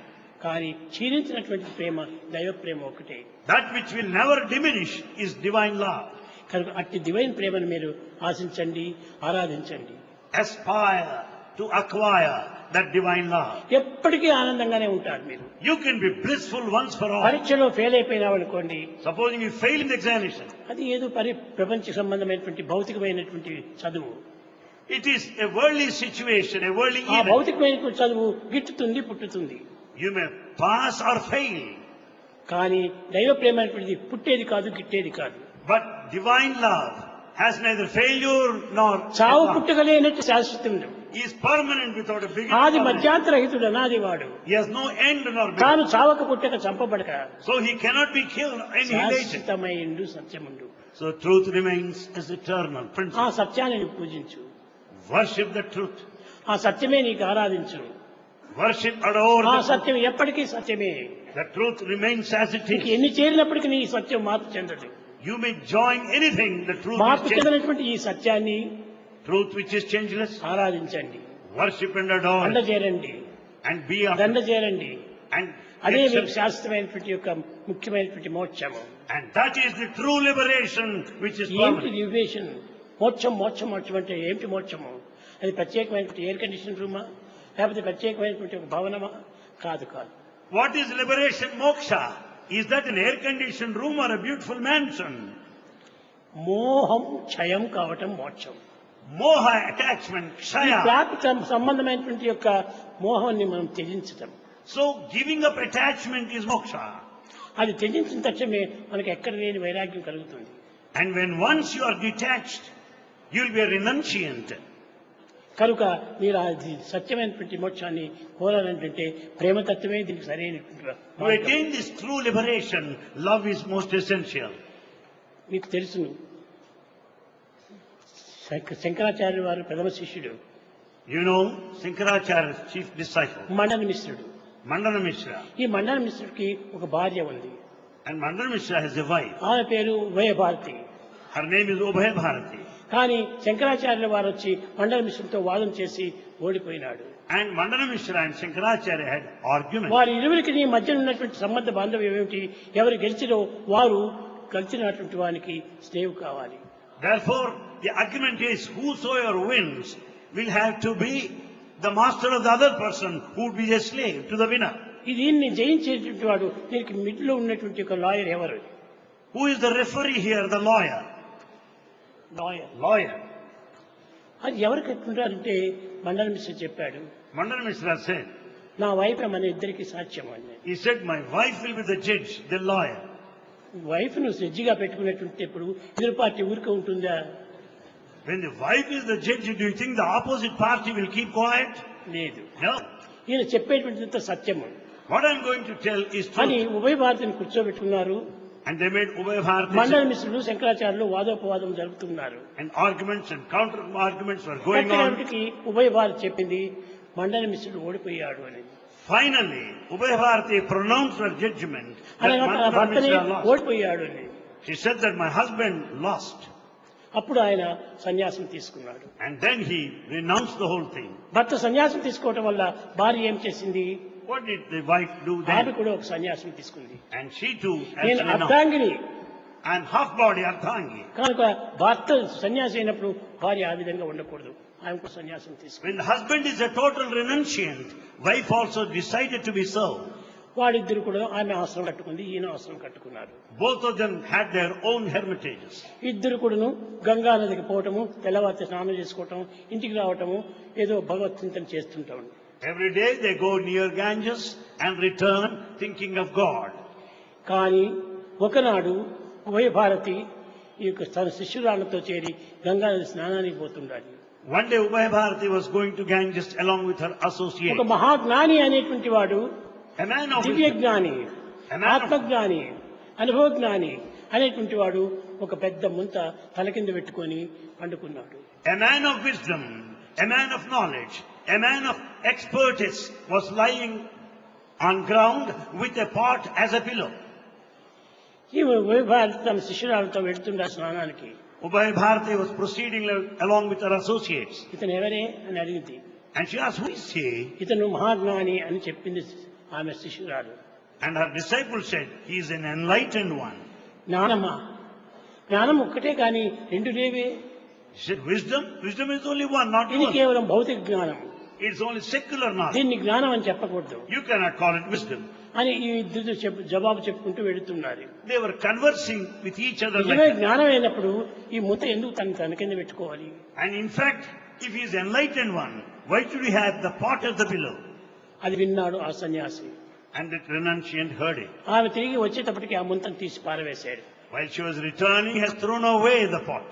[SPEAKER 1] కానీ క్షీణించినటువంటి ప్రేమ దైవ ప్రేమ ఒకటే.
[SPEAKER 2] That which will never diminish is divine love.
[SPEAKER 1] కనుక అట్టి డివైన్ ప్రేమను మీరు ఆశించండి, ఆరాధించండి.
[SPEAKER 2] Aspire to acquire that divine love.
[SPEAKER 1] ఎప్పటికీ ఆనందంగానే ఉంటారు మీరు.
[SPEAKER 2] You can be blissful once for all.
[SPEAKER 1] పరీక్షలో ఫెయిల్ అయిపోయినావు అనుకోండి,
[SPEAKER 2] Supposing you fail in the examination,
[SPEAKER 1] అది ఏదో ప్రపంచ సంబంధమైనటువంటి భౌతికమైనటువంటి చదువు.
[SPEAKER 2] it is a worldly situation, a worldly
[SPEAKER 1] ఆ
[SPEAKER 2] event.
[SPEAKER 1] భౌతికమైనటువంటి చదువు గిట్టుతుంది, పుట్టుతుంది.
[SPEAKER 2] You may pass or fail,
[SPEAKER 1] కానీ దైవ ప్రేమ అనేటువంటిది పుట్టేది కాదు, గిట్టేది కాదు.
[SPEAKER 2] but divine love has neither failure nor
[SPEAKER 1] చావు
[SPEAKER 2] loss.
[SPEAKER 1] పుట్టుకలేనట్టు శాశ్వతముడు.
[SPEAKER 2] He is permanent without a
[SPEAKER 1] ఆది
[SPEAKER 2] beginning.
[SPEAKER 1] మధ్యాంతరహితుడు, అనాది వాడు.
[SPEAKER 2] He has no end nor
[SPEAKER 1] తాను
[SPEAKER 2] beginning.
[SPEAKER 1] చావక పుట్టక చంపబడక
[SPEAKER 2] So he cannot be killed or annihilated.
[SPEAKER 1] శాశ్వతమైండు, సత్యముండు.
[SPEAKER 2] So truth remains as eternal
[SPEAKER 1] ఆ
[SPEAKER 2] principle.
[SPEAKER 1] సత్యాన్ని నీవు పూజించు,
[SPEAKER 2] Worship the truth.
[SPEAKER 1] ఆ సత్యమే నీకు ఆరాధించు.
[SPEAKER 2] Worship, adore
[SPEAKER 1] ఆ
[SPEAKER 2] the truth.
[SPEAKER 1] సత్యం ఎప్పటికీ సత్యమే.
[SPEAKER 2] The truth remains as it
[SPEAKER 1] నీకు
[SPEAKER 2] is.
[SPEAKER 1] ఎన్ని చేరినప్పటికీ నీ సత్యం మార్పు చెందదు.
[SPEAKER 2] You may join anything, the truth
[SPEAKER 1] మార్పు
[SPEAKER 2] is changeless.
[SPEAKER 1] చెందినటువంటి ఈ సత్యాన్ని
[SPEAKER 2] Truth which is changeless.
[SPEAKER 1] ఆరాధించండి,
[SPEAKER 2] Worship and adore
[SPEAKER 1] దండ
[SPEAKER 2] it.
[SPEAKER 1] చేరండి,
[SPEAKER 2] And be
[SPEAKER 1] దండ
[SPEAKER 2] after.
[SPEAKER 1] చేరండి.
[SPEAKER 2] And
[SPEAKER 1] అదే మీకు
[SPEAKER 2] accept.
[SPEAKER 1] శాశ్వతమైనటువంటి యొక్క ముఖ్యమైనటువంటి మోక్షము.
[SPEAKER 2] And that is the true liberation which is
[SPEAKER 1] ఏంటి
[SPEAKER 2] permanent.
[SPEAKER 1] లిబరేషన్? మోక్షం మోక్షం మోక్షం అంటే ఏమిటి మోక్షము? అది ప్రత్యేకమైనటువంటి ఎయిర్ కండిషన్ రూమా, లేకపోతే ప్రత్యేకమైనటువంటి ఒక భవనమా? కాదు కాదు.
[SPEAKER 2] What is liberation moksha? Is that an air-conditioned room or a beautiful mansion?
[SPEAKER 1] మోహం క్షయం కావటం మోక్షం.
[SPEAKER 2] Moha, attachment,
[SPEAKER 1] ఈ
[SPEAKER 2] kshaya.
[SPEAKER 1] ప్రాప్తి సంబంధమైనటువంటి యొక్క మోహాన్ని మనం త్యజించటం.
[SPEAKER 2] So giving up attachment is moksha.
[SPEAKER 1] అది త్యజించిన తక్షణమే మనకి ఎక్కడ లేని వైరాగ్యం కలుగుతుంది.
[SPEAKER 2] And when once you are detached, you will be a renunciant.
[SPEAKER 1] కనుక మీరు అది సత్యమైనటువంటి మోక్షాన్ని కోరాలంటే ప్రేమతత్వమే దీనికి సరైనటువంటి
[SPEAKER 2] To
[SPEAKER 1] మార్గం.
[SPEAKER 2] attain this true liberation, love is most essential.
[SPEAKER 1] మీకు తెలుసును, శంకరాచార్య వారు ప్రథమ శిష్యుడు,
[SPEAKER 2] You know, Shankaracharya's chief disciple,
[SPEAKER 1] Mandana మిశ్రుడు.
[SPEAKER 2] Mandana Mishra.
[SPEAKER 1] ఈ మండన మిశ్రుడికి ఒక భార్య ఉంది.
[SPEAKER 2] And Mandana Mishra has a wife.
[SPEAKER 1] ఆమె పేరు Ubhaya Bharati.
[SPEAKER 2] Her name is Ubhay Bharati.
[SPEAKER 1] కానీ శంకరాచార్యుల వారు వచ్చి మండల మిశ్రుడితో వాదం చేసి ఓడిపోయినాడు.
[SPEAKER 2] And Mandana Mishra and Shankaracharya had argument.
[SPEAKER 1] వారి ఇరువురికి మధ్య ఉన్నటువంటి సంబంధ బాంధవ్యం ఏమిటి? ఎవరు గెలిచినో వారు గెలిచినటువంటి వానికి స్నేహం కావాలి.
[SPEAKER 2] Therefore, the argument is whosoever wins will have to be the master of the other person who would be a slave to the winner.
[SPEAKER 1] దీన్ని జయించేటువంటి వాడు, దీనికి మిడిలో ఉన్నటువంటి ఒక లాయర్ ఎవరు?
[SPEAKER 2] Who is the referee here? The lawyer. Lawyer.
[SPEAKER 1] అది ఎవరికి ఎట్లుంటారంటే మండల మిశ్ర చెప్పాడు,
[SPEAKER 2] Mandana Mishra said,
[SPEAKER 1] నా వైఫ్ మన ఇద్దరికి సాక్ష్యం అని.
[SPEAKER 2] he said, my wife will be the judge, the lawyer.
[SPEAKER 1] Wife ను జడ్జిగా పెట్టుకునేటువంటి ఇప్పుడు ఎదురు పార్టీ ఊరికే ఉంటుందా?
[SPEAKER 2] When the wife is the judge, do you think the opposite party will keep quiet?
[SPEAKER 1] లేదు.
[SPEAKER 2] No.
[SPEAKER 1] ఈయన చెప్పేటువంటిదంతా సత్యము
[SPEAKER 2] What I'm going to tell is
[SPEAKER 1] అని
[SPEAKER 2] true.
[SPEAKER 1] ఉభయ భారతిని కూర్చోబెట్టుకున్నారు.
[SPEAKER 2] And they made Ubhay Bharati
[SPEAKER 1] మండల మిశ్రులు శంకరాచార్యులు వాదోపవాదం జరుపుతున్నారు.
[SPEAKER 2] and arguments and counter arguments were going on.
[SPEAKER 1] కట్టినప్పటికీ ఉభయ భారతి చెప్పింది మండల మిశ్రుడు ఓడిపోయాడు అని.
[SPEAKER 2] Finally, Ubhay Bharati pronounced her judgment that
[SPEAKER 1] అనగా తన
[SPEAKER 2] Mandana
[SPEAKER 1] భర్తని
[SPEAKER 2] Mishra lost.
[SPEAKER 1] ఓడిపోయాడు అని.
[SPEAKER 2] She said that my husband lost.
[SPEAKER 1] అప్పుడు ఆయన సన్యాసం తీసుకున్నాడు.
[SPEAKER 2] And then he renounced the whole thing.
[SPEAKER 1] భర్త సన్యాసం తీసుకోవటం వల్ల భార్య ఏం చేసింది?
[SPEAKER 2] What did the wife do
[SPEAKER 1] ఆమె
[SPEAKER 2] then?
[SPEAKER 1] కూడా ఒక సన్యాసం తీసుకుంది.
[SPEAKER 2] And she too has
[SPEAKER 1] నేను
[SPEAKER 2] renounced.
[SPEAKER 1] అర్ధాంగిని,
[SPEAKER 2] and half-body Ardhangi.
[SPEAKER 1] కనుక భర్త సన్యాసి అయినప్పుడు భార్య ఆ విధంగా ఉండకూడదు, ఆమెకు సన్యాసం తీసుకుని
[SPEAKER 2] When the husband is a total renunciant, wife also decided to be so.
[SPEAKER 1] వాడిద్దరు కూడా ఆమె ఆశ్రమం కట్టుకుంది, ఈయన ఆశ్రమం కట్టుకున్నారు.
[SPEAKER 2] Both of them had their own hermitages.
[SPEAKER 1] ఇద్దరు కూడాను గంగా నదికి పోవటము, తెల్లవారి స్నానం చేసుకోవటం, ఇంటికి రావటము, ఏదో భగవత్ చింతన చేస్తుంటాం.
[SPEAKER 2] Every day they go near Ganges and return thinking of God.
[SPEAKER 1] కానీ ఒకనాడు ఉభయ భారతి ఈ యొక్క తన శిష్యురాళ్లతో చేరి గంగా నది స్నానానికి పోతుండాలి.
[SPEAKER 2] One day Ubhay Bharati was going to Ganges along with her
[SPEAKER 1] ఒక
[SPEAKER 2] associate.
[SPEAKER 1] మహాజ్ఞాని అనేటువంటి వాడు,
[SPEAKER 2] A man of
[SPEAKER 1] Divya
[SPEAKER 2] wisdom,
[SPEAKER 1] జ్ఞాని,
[SPEAKER 2] a man of,
[SPEAKER 1] ఆత్మజ్ఞాని, అనుభవజ్ఞాని అనేటువంటి వాడు ఒక పెద్ద ముంత తల కింద పెట్టుకొని పండుకున్నాడు.
[SPEAKER 2] a man of wisdom, a man of knowledge, a man of expertise was lying on ground with a pot as a pillow.
[SPEAKER 1] ఈ ఉభయ భారతి తన శిష్యురాలతో వెళ్తుండ స్నానానికి.
[SPEAKER 2] Ubhay Bharati was proceeding along with her associates.
[SPEAKER 1] ఇతను ఎవరే అని అడిగింది.
[SPEAKER 2] And she asked, who is he?
[SPEAKER 1] ఇతను మహాజ్ఞాని అని చెప్పింది ఆమె శిష్యురాలు.
[SPEAKER 2] And her disciple said, he is an enlightened one.
[SPEAKER 1] జ్ఞానమా? జ్ఞానం ఒక్కటే కానీ రెండు లేవే.
[SPEAKER 2] She said, wisdom? Wisdom is only one, not
[SPEAKER 1] ఇది
[SPEAKER 2] one.
[SPEAKER 1] కేవలం భౌతిక జ్ఞానం,
[SPEAKER 2] It's only secular knowledge.
[SPEAKER 1] దీన్ని జ్ఞానం అని చెప్పకూడదు
[SPEAKER 2] You cannot call it wisdom.
[SPEAKER 1] అని ఈ ఇద్దరు జవాబు చెప్పుకుంటూ వెళుతున్నారు.
[SPEAKER 2] They were conversing with each other like
[SPEAKER 1] నిజమే
[SPEAKER 2] that.
[SPEAKER 1] జ్ఞానం అయినప్పుడు ఈ ముద్ద ఎందుకు తన కింద పెట్టుకోవాలి?
[SPEAKER 2] And in fact, if he is enlightened one, why should he have the pot as the pillow?
[SPEAKER 1] అది విన్నాడు ఆ సన్యాసి.
[SPEAKER 2] And the renunciant heard it.
[SPEAKER 1] ఆమె తిరిగి వచ్చేటప్పటికి ఆ ముంతను తీసి పారవేశాడు.
[SPEAKER 2] While she was returning, he has thrown away the pot.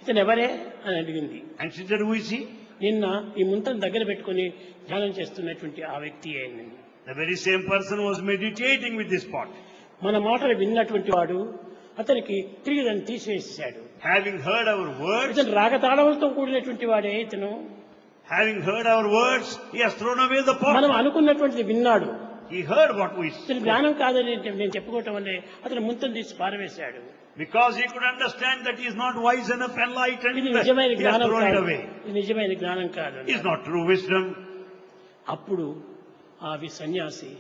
[SPEAKER 1] ఇతను ఎవరే అని అడిగింది.
[SPEAKER 2] And she said, who is he?
[SPEAKER 1] నిన్న ఈ ముంతను దగ్గర పెట్టుకుని ధ్యానం చేస్తున్నటువంటి ఆ వ్యక్తి అయింది.
[SPEAKER 2] The very same person was meditating with this pot.
[SPEAKER 1] మన మాటలు విన్నటువంటి వాడు అతనికి తిరిగి దాన్ని తీసివేసేశాడు.
[SPEAKER 2] Having heard our words,
[SPEAKER 1] ఇతను రాగతాళములతో కూడినటువంటి వాడే ఇతను.
[SPEAKER 2] having heard our words, he has thrown away the
[SPEAKER 1] మనం
[SPEAKER 2] pot.
[SPEAKER 1] అనుకున్నటువంటిది విన్నాడు.
[SPEAKER 2] He heard what we
[SPEAKER 1] ఇతను
[SPEAKER 2] said.
[SPEAKER 1] జ్ఞానం కాదని నేను చెప్పుకోవటం వల్లే అతను ముంతను తీసి పారవేశాడు.
[SPEAKER 2] Because he could understand that he is not wise enough, enlightened,
[SPEAKER 1] ఇది
[SPEAKER 2] he
[SPEAKER 1] నిజమైన
[SPEAKER 2] has
[SPEAKER 1] జ్ఞానం
[SPEAKER 2] thrown it
[SPEAKER 1] కాదు,
[SPEAKER 2] away.
[SPEAKER 1] ఇది నిజమైన జ్ఞానం కాదు.
[SPEAKER 2] It is not true wisdom.
[SPEAKER 1] అప్పుడు ఆ సన్యాసి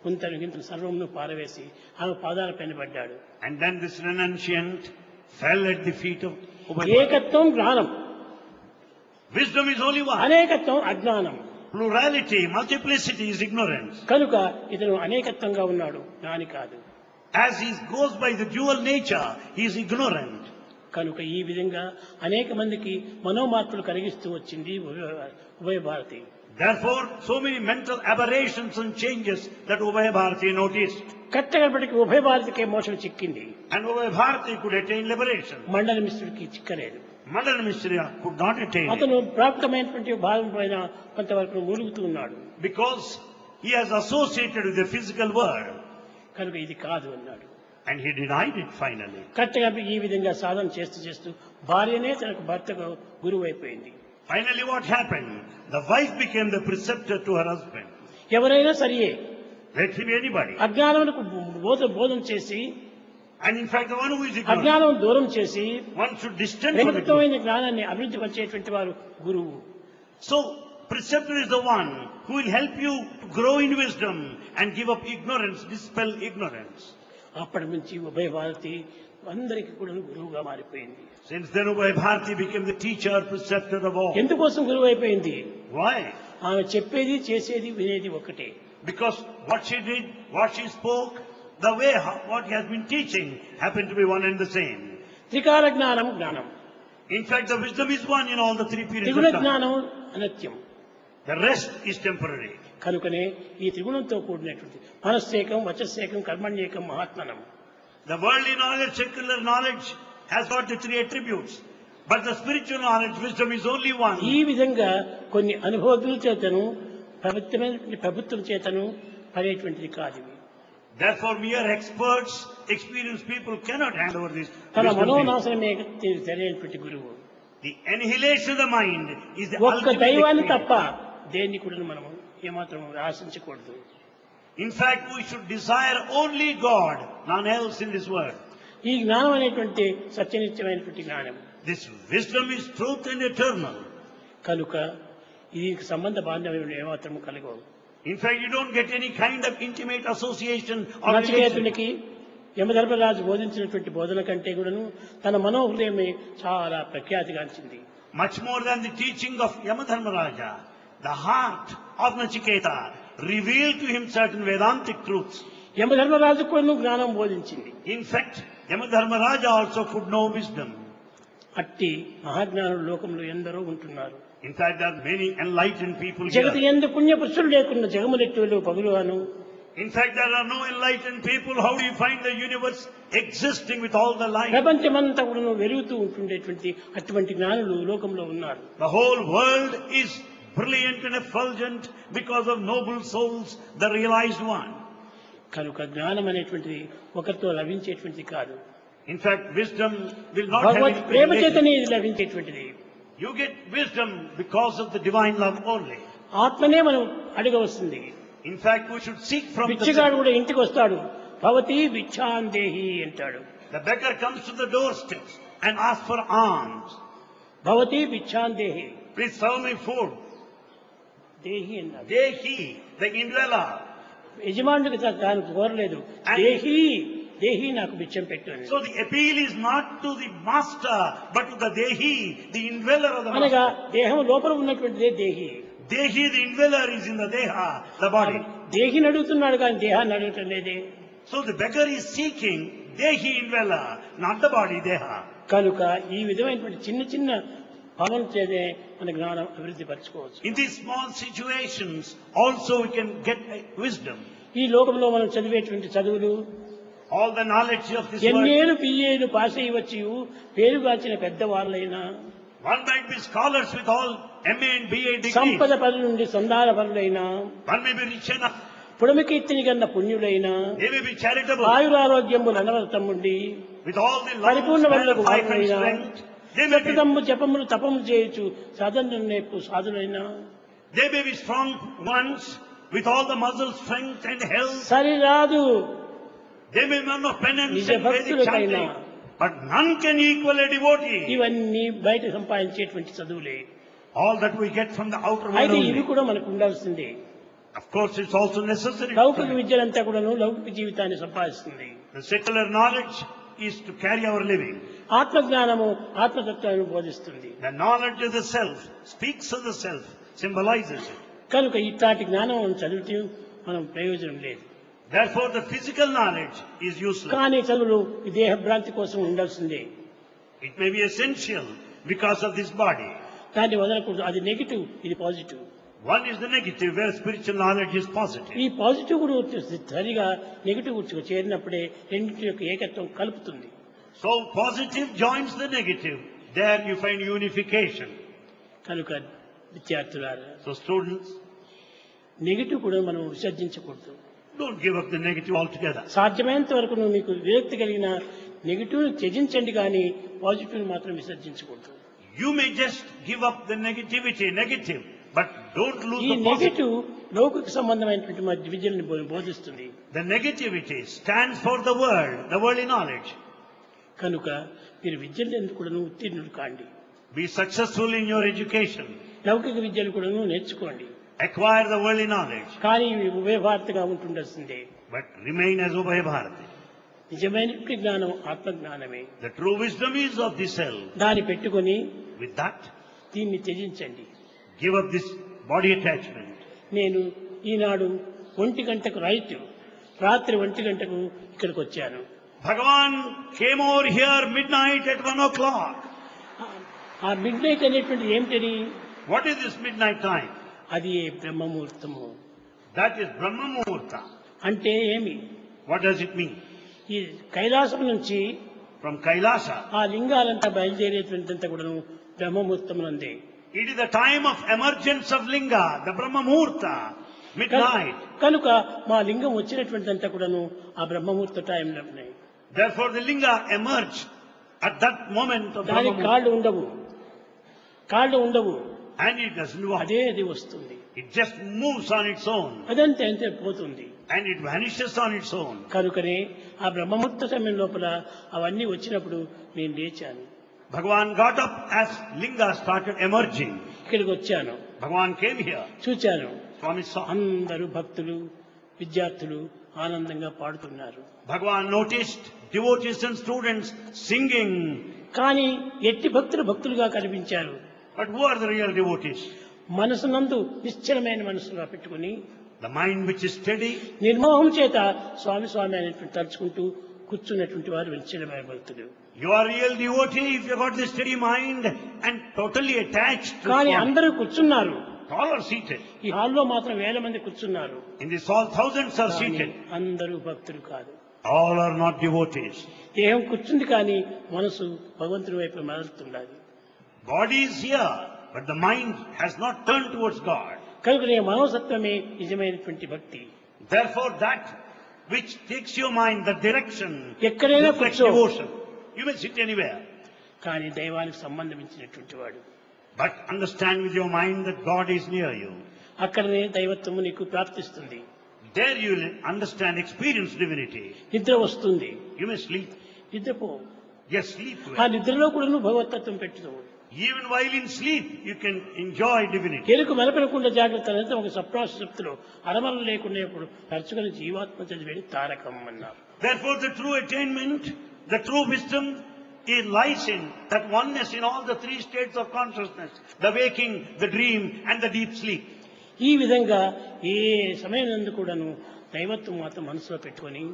[SPEAKER 1] ముంతను గింతను సర్వమును పారవేసి ఆమె పాదాల పైన పడ్డాడు.
[SPEAKER 2] And then this renunciant fell at the feet of Ubhay Bharati.
[SPEAKER 1] ఏకత్వం జ్ఞానం,
[SPEAKER 2] Wisdom is only one.
[SPEAKER 1] అనేకత్వం అజ్ఞానం.
[SPEAKER 2] Plurality, multiplicity is ignorance.
[SPEAKER 1] కనుక ఇతను అనేకత్వంగా ఉన్నాడు, జ్ఞాని కాదు.
[SPEAKER 2] As he goes by the dual nature, he is ignorant.
[SPEAKER 1] కనుక ఈ విధంగా అనేక మందికి మనోమార్పులు కలిగిస్తూ వచ్చింది ఉభయ Bharati.
[SPEAKER 2] Therefore, so many mental aberrations and changes that Ubhay Bharati noticed.
[SPEAKER 1] కట్టగడపటికి ఉభయ భారతికే మోసం చిక్కింది,
[SPEAKER 2] And Ubhay Bharati could attain liberation.
[SPEAKER 1] మండల మిశ్రుడికి చిక్కలేదు.
[SPEAKER 2] Mandana Mishra could not attain it.
[SPEAKER 1] అతను ప్రాప్తమైనటువంటి భాగం పైన కొంతవరకు మూలుగుతూ ఉన్నాడు.
[SPEAKER 2] Because he has associated with the physical world.
[SPEAKER 1] కనుక ఇది కాదు అన్నాడు.
[SPEAKER 2] And he denied it finally.
[SPEAKER 1] కరెక్ట్గా ఈ విధంగా సాధన చేస్తూ చేస్తూ భార్యనే తనకు భర్తకు గురువు అయిపోయింది.
[SPEAKER 2] Finally what happened? The wife became the preceptor to her husband.
[SPEAKER 1] ఎవరైనా సరియే
[SPEAKER 2] Let him be anybody.
[SPEAKER 1] అజ్ఞానములకు బోధన చేసి,
[SPEAKER 2] And in fact, the one who is ignorant,
[SPEAKER 1] అజ్ఞానం దూరం చేసి
[SPEAKER 2] one should distance from it.
[SPEAKER 1] వ్యక్తిత్వమైన జ్ఞానాన్ని అభివృద్ధి పరిచేటువంటి వారు గురువు.
[SPEAKER 2] So, preceptor is the one who will help you to grow in wisdom and give up ignorance, dispel ignorance.
[SPEAKER 1] అప్పటి నుంచి ఉభయ భారతి అందరికీ కూడా గురువుగా మారిపోయింది.
[SPEAKER 2] Since then, Ubhay Bharati became the teacher, preceptor of all.
[SPEAKER 1] ఎందుకోసం గురువు అయిపోయింది?
[SPEAKER 2] Why?
[SPEAKER 1] ఆమె చెప్పేది చేసేది వినేది ఒకటే.
[SPEAKER 2] Because what she did, what she spoke, the way what he has been teaching happened to be one and the same.
[SPEAKER 1] త్రికాల జ్ఞానం జ్ఞానం,
[SPEAKER 2] In fact, the wisdom is one in all the three periods
[SPEAKER 1] త్రిగుణ
[SPEAKER 2] of time.
[SPEAKER 1] జ్ఞానం అనత్యం.
[SPEAKER 2] The rest is temporary.
[SPEAKER 1] కనుకనే ఈ త్రిగుణంతో కూడినటువంటి మనస్సేకం, వచస్సేకం, కర్మణ్యేకం, మహాత్మనం.
[SPEAKER 2] The worldly knowledge, secular knowledge has got the three attributes. But the spiritual knowledge, wisdom is only one.
[SPEAKER 1] ఈ విధంగా కొన్ని అనుభవతుల చేతను ప్రభుత్వం చేతను పడేటువంటిది కాదు ఇవి.
[SPEAKER 2] Therefore, mere experts, experienced people cannot hand over this
[SPEAKER 1] తన
[SPEAKER 2] wisdom thing.
[SPEAKER 1] మనోనాశనమే సరైనటువంటి గురువు.
[SPEAKER 2] The annihilation of the mind is the
[SPEAKER 1] ఒక్క
[SPEAKER 2] ultimate
[SPEAKER 1] దైవాన్ని
[SPEAKER 2] experience.
[SPEAKER 1] తప్ప దేన్ని కూడా మనం ఏమాత్రం ఆశించకూడదు.
[SPEAKER 2] In fact, we should desire only God, none else in this world.
[SPEAKER 1] ఈ జ్ఞానం అనేటువంటి సత్యనిత్యమైనటువంటి జ్ఞానం.
[SPEAKER 2] This wisdom is truth and eternal.
[SPEAKER 1] కనుక ఈ సంబంధ బాంధవ్యం ఏమాత్రం కలగవు.
[SPEAKER 2] In fact, you don't get any kind of intimate association or relation.
[SPEAKER 1] నచికేతునికి Yamadharmaraju బోధించినటువంటి బోధన కంటే కూడాను తన మనోహృదయమే చాలా ప్రఖ్యాతిగాంచింది.
[SPEAKER 2] Much more than the teaching of Yamadharmaraja, the heart of Nachiketa revealed to him certain Vedantic truths.
[SPEAKER 1] Yamadharmaraju కూడాను జ్ఞానం బోధించింది.
[SPEAKER 2] In fact, Yamadharmaraja also could know wisdom.
[SPEAKER 1] అట్టి మహాజ్ఞానులు లోకంలో ఎందరో ఉంటున్నారు.
[SPEAKER 2] In fact, there are many enlightened people
[SPEAKER 1] Jagathi
[SPEAKER 2] here.
[SPEAKER 1] ఎందు పుణ్యపురుషులు లేకుండా జగములెట్టులు పగులువాను.
[SPEAKER 2] In fact, there are no enlightened people. How do you find the universe existing with all the light?
[SPEAKER 1] ప్రపంచమంతా కూడా వెలుగుతూ ఉంటుండేటువంటి అటువంటి జ్ఞానులు లోకంలో ఉన్నారు.
[SPEAKER 2] The whole world is brilliant and effulgent because of noble souls, the realized one.
[SPEAKER 1] కనుక జ్ఞానం అనేటువంటిది ఒకరితో లభించేటువంటిది కాదు.
[SPEAKER 2] In fact, wisdom will not have
[SPEAKER 1] Bhagwat
[SPEAKER 2] any
[SPEAKER 1] Prema
[SPEAKER 2] relation.
[SPEAKER 1] చేతనే ఇది లభించేటువంటిది.
[SPEAKER 2] You get wisdom because of the divine love only.
[SPEAKER 1] ఆత్మనే మనం అడగవస్తుంది.
[SPEAKER 2] In fact, we should seek from
[SPEAKER 1] Bichagadu
[SPEAKER 2] the...
[SPEAKER 1] కూడా ఇంటికి వస్తాడు, భవతి భిక్షాందేహి అంటాడు.
[SPEAKER 2] The beggar comes to the doorsteps and asks for alms.
[SPEAKER 1] Bhavati భిక్షాందేహి,
[SPEAKER 2] Please serve me food.
[SPEAKER 1] దేహి అన్నాడు.
[SPEAKER 2] Dehi, the indweller.
[SPEAKER 1] యజమానుడికి తాను కోరలేదు, దేహి దేహి నాకు బిచ్చం పెట్టు అని.
[SPEAKER 2] So the appeal is not to the master, but to the Dehi, the indweller of the
[SPEAKER 1] అనగా
[SPEAKER 2] master.
[SPEAKER 1] దేహం లోపల ఉన్నటువంటిదే దేహి.
[SPEAKER 2] Dehi, the indweller, is in the Deha, the body.
[SPEAKER 1] దేహిని అడుగుతున్నాడు కానీ దేహాన్ని అడగటం లేదే.
[SPEAKER 2] So the beggar is seeking Dehi indweller, not the body Deha.
[SPEAKER 1] కనుక ఈ విధమైనటువంటి చిన్న చిన్న భావన చేదే మన జ్ఞానం అభివృద్ధి పరచుకోవచ్చు.
[SPEAKER 2] In these small situations, also we can get wisdom.
[SPEAKER 1] ఈ లోకంలో మనం చదివేటువంటి చదువులు
[SPEAKER 2] All the knowledge of this world.
[SPEAKER 1] ఎన్నేళ్ళు పిఏలు పాస్ అయ్యవచ్చు, పేరుగాల్చిన పెద్దవాళ్ళైనా,
[SPEAKER 2] One might be scholars with all MA and BA degrees.
[SPEAKER 1] సంపద పరుల నుండి సంధాన పరులైనా,
[SPEAKER 2] One may be rich enough.
[SPEAKER 1] పుడమికీర్తిని కన్న పుణ్యులైనా,
[SPEAKER 2] They may be charitable.
[SPEAKER 1] ఆయురారోగ్యములు అనవరతముండి
[SPEAKER 2] With all the
[SPEAKER 1] పరిపూర్ణ
[SPEAKER 2] long
[SPEAKER 1] వల్లకు
[SPEAKER 2] span of life and
[SPEAKER 1] వారైనా,
[SPEAKER 2] strength. They may be,
[SPEAKER 1] సతతమ్ము జపములు తపములు చేయొచ్చు సాధన నేర్పు సాధులైనా,
[SPEAKER 2] they may be strong ones with all the muscle strength and health.
[SPEAKER 1] సరిరాదు
[SPEAKER 2] They may be men of penance
[SPEAKER 1] నిజ
[SPEAKER 2] and Vedic
[SPEAKER 1] భక్తులకైనా.
[SPEAKER 2] chanting. But none can equal a devotee.
[SPEAKER 1] ఇవన్నీ బయట సంపాదించేటువంటి చదువులే.
[SPEAKER 2] All that we get from the outer world
[SPEAKER 1] అయితే ఇవి
[SPEAKER 2] only.
[SPEAKER 1] కూడా మనకు ఉండాల్సిందే.
[SPEAKER 2] Of course, it's also necessary.
[SPEAKER 1] లౌకిక విద్యలంతా కూడాను లౌకిక జీవితాన్ని సంపాదిస్తుంది.
[SPEAKER 2] The secular knowledge is to carry our living.
[SPEAKER 1] ఆత్మజ్ఞానము ఆత్మతత్వాన్ని బోధిస్తుంది.
[SPEAKER 2] The knowledge of the self speaks of the self, symbolizes it.
[SPEAKER 1] కనుక ఇట్లాంటి జ్ఞానం మనం చదివితే మనం ప్రయోజనం లేదు.
[SPEAKER 2] Therefore, the physical knowledge is useless.
[SPEAKER 1] కానీ చదువులు ఈ దేహభ్రాంతి కోసం ఉండాల్సిందే.
[SPEAKER 2] It may be essential because of this body.
[SPEAKER 1] దాన్ని వదలకూడదు. అది నెగిటివ్, ఇది positive.
[SPEAKER 2] One is the negative, where spiritual knowledge is positive.
[SPEAKER 1] ఈ పాజిటివ్ కూడా సరిగా నెగిటివ్ చేరినప్పుడే రెండింటి యొక్క ఏకత్వం కలుపుతుంది.
[SPEAKER 2] So positive joins the negative. There you find unification.
[SPEAKER 1] కనుక విద్యార్థులారా,
[SPEAKER 2] So students,
[SPEAKER 1] నెగిటివ్ కూడా మనం విసర్జించకూడదు.
[SPEAKER 2] don't give up the negative altogether.
[SPEAKER 1] సాధ్యమైనంత వరకు నువ్వు మీకు విరక్తి కలిగిన నెగిటివ్ త్యజించండి కానీ పాజిటివ్ మాత్రం విసర్జించకూడదు.
[SPEAKER 2] You may just give up the negative, but don't lose
[SPEAKER 1] ఈ
[SPEAKER 2] the positive.
[SPEAKER 1] నెగిటివ్ లౌకిక సంబంధమైనటువంటి మన విద్యల్ని బోధిస్తుంది.
[SPEAKER 2] The negativity stands for the world, the worldly knowledge.
[SPEAKER 1] కనుక మీరు విద్యలు ఎందుకు కూడా ఉత్తీర్ణులు కాండి.
[SPEAKER 2] Be successful in your education.
[SPEAKER 1] లౌకిక విద్యలు కూడా నేర్చుకోండి.
[SPEAKER 2] Acquire the worldly knowledge,
[SPEAKER 1] కానీ ఇవి ఉభయభారతగా ఉంటుండాల్సిందే.
[SPEAKER 2] but remain as Ubhaya Bharati.
[SPEAKER 1] నిజమైనటువంటి జ్ఞానం ఆత్మజ్ఞానమే.
[SPEAKER 2] The true wisdom is of the self.
[SPEAKER 1] దాన్ని పెట్టుకొని
[SPEAKER 2] With that,
[SPEAKER 1] దీన్ని త్యజించండి.
[SPEAKER 2] give up this body attachment.
[SPEAKER 1] నేను ఈనాడు 1 గంటకు రాత్రి 1 గంటకు ఇక్కడికి వచ్చాను.
[SPEAKER 2] Bhagavan came over here midnight at 1 o'clock.
[SPEAKER 1] ఆ మిడ్ నైట్ అనేటువంటి ఏమిటని?
[SPEAKER 2] What is this midnight time?
[SPEAKER 1] అది బ్రహ్మముహూర్తము.
[SPEAKER 2] That is Brahma Muhurta.
[SPEAKER 1] అంటే ఏమి?
[SPEAKER 2] What does it mean?
[SPEAKER 1] ఈ కైలాసం నుంచి
[SPEAKER 2] From Kailasa,
[SPEAKER 1] ఆ లింగాలంతా బయలుదేరేటువంటింతా కూడాను బ్రహ్మముహూర్తమునందే.
[SPEAKER 2] it is the time of emergence of Linga, the Brahma Muhurta, midnight.
[SPEAKER 1] కనుక మా లింగం వచ్చినటువంటిదంతా కూడాను ఆ బ్రహ్మముహూర్త టైంలో ఉన్నాయి.
[SPEAKER 2] Therefore the Linga emerged at that moment of Brahma
[SPEAKER 1] దానికి
[SPEAKER 2] Muhurta.
[SPEAKER 1] కాళ్ళు ఉండవు.
[SPEAKER 2] And it doesn't walk.
[SPEAKER 1] అది వస్తుంది.
[SPEAKER 2] It just moves on its own.
[SPEAKER 1] అదంతే అంతే పోతుంది.
[SPEAKER 2] And it vanishes on its own.
[SPEAKER 1] కనుకనే ఆ బ్రహ్మముహూర్త సమయం లోపల అవన్నీ వచ్చినప్పుడు నేను లేచాను.
[SPEAKER 2] Bhagavan got up as Linga started emerging.
[SPEAKER 1] ఇక్కడికి వచ్చాను.
[SPEAKER 2] Bhagavan came here.
[SPEAKER 1] చూచాను.
[SPEAKER 2] Swami saw.
[SPEAKER 1] అందరూ భక్తులు, విద్యార్థులు ఆనందంగా పాడుతున్నారు.
[SPEAKER 2] Bhagavan noticed devotees and students singing.
[SPEAKER 1] కానీ ఎట్టి భక్తులు భక్తులుగా కనిపించారు.
[SPEAKER 2] But who are the real devotees?
[SPEAKER 1] మనసునందు నిశ్చలమైన మనసుగా పెట్టుకుని
[SPEAKER 2] The mind which is steady,
[SPEAKER 1] నిర్మోహం చేత స్వామి స్వామి అనేటువంటి తలుచుకుంటూ కూర్చున్నటువంటి వారు నిశ్చలమైన భక్తులు.
[SPEAKER 2] you are real devotee if you got the steady mind and totally attached to
[SPEAKER 1] కానీ
[SPEAKER 2] Swami.
[SPEAKER 1] అందరూ కూర్చున్నారు.
[SPEAKER 2] All are seated.
[SPEAKER 1] ఈ హాల్లో మాత్రం వేల మంది కూర్చున్నారు.
[SPEAKER 2] In this hall, thousands are
[SPEAKER 1] కానీ
[SPEAKER 2] seated.
[SPEAKER 1] అందరూ భక్తులు కాదు.
[SPEAKER 2] All are not devotees.
[SPEAKER 1] దేహం కూర్చుంది కానీ మనసు భగవంతుని వైపు మరలుతున్నది.
[SPEAKER 2] Body is here, but the mind has not turned towards God.
[SPEAKER 1] కనుక మనోసత్వమే నిజమైనటువంటి భక్తి.
[SPEAKER 2] Therefore, that which takes your mind, the direction,
[SPEAKER 1] ఎక్కడైనా
[SPEAKER 2] reflects
[SPEAKER 1] కూర్చో.
[SPEAKER 2] devotion. You may sit anywhere,
[SPEAKER 1] కానీ దైవానికి సంబంధించినటువంటి వాడు
[SPEAKER 2] but understand with your mind that God is near you.
[SPEAKER 1] అక్కడనే దైవత్వము నీకు ప్రాప్తిస్తుంది.
[SPEAKER 2] There you will understand, experience divinity.
[SPEAKER 1] నిద్ర వస్తుంది.
[SPEAKER 2] You may sleep.
[SPEAKER 1] నిద్రపో.
[SPEAKER 2] Yes, sleep
[SPEAKER 1] ఆ
[SPEAKER 2] well.
[SPEAKER 1] నిద్రలో కూడా నువ్వు భగవతత్వం పెట్టుతావు.
[SPEAKER 2] Even while in sleep, you can enjoy divinity.
[SPEAKER 1] ఎరుకు మెలపడకుండా జాగ్రత్త అనేది ఒక సప్రాశక్తిలో అరమరలు లేకుండా ఇప్పుడు తరచుకొని జీవాత్మ చదివేది తారకం అన్నారు.
[SPEAKER 2] Therefore, the true attainment, the true wisdom, it lies in that oneness in all the three states of consciousness: the waking, the dream, and the deep sleep.
[SPEAKER 1] ఈ విధంగా ఏ సమయం నందు కూడాను దైవత్వం మాత్రం మనసులో పెట్టుకొని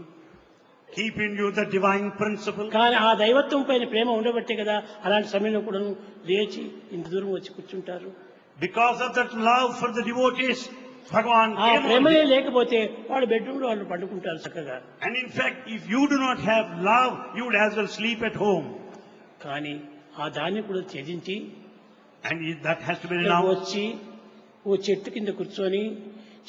[SPEAKER 2] Keep in you the divine principle.
[SPEAKER 1] కానీ ఆ దైవత్వం పైన ప్రేమ ఉండబట్టే కదా అలాంటి సమయంలో కూడాను లేచి ఇంత దూరం వచ్చి కూర్చుంటారు.
[SPEAKER 2] Because of that love for the devotees, Bhagavan
[SPEAKER 1] ఆ
[SPEAKER 2] came
[SPEAKER 1] ప్రేమనే
[SPEAKER 2] on.
[SPEAKER 1] లేకపోతే వాళ్ళు బెడ్రూమ్ లో వాళ్ళు పండుకుంటారు చక్కగా.
[SPEAKER 2] And in fact, if you do not have love, you would as well sleep at home.
[SPEAKER 1] కానీ ఆ దాన్ని కూడా త్యజించి
[SPEAKER 2] And that has to be
[SPEAKER 1] ఇక్కడికి
[SPEAKER 2] renounced.
[SPEAKER 1] వచ్చి ఓ చెట్టు కింద కూర్చొని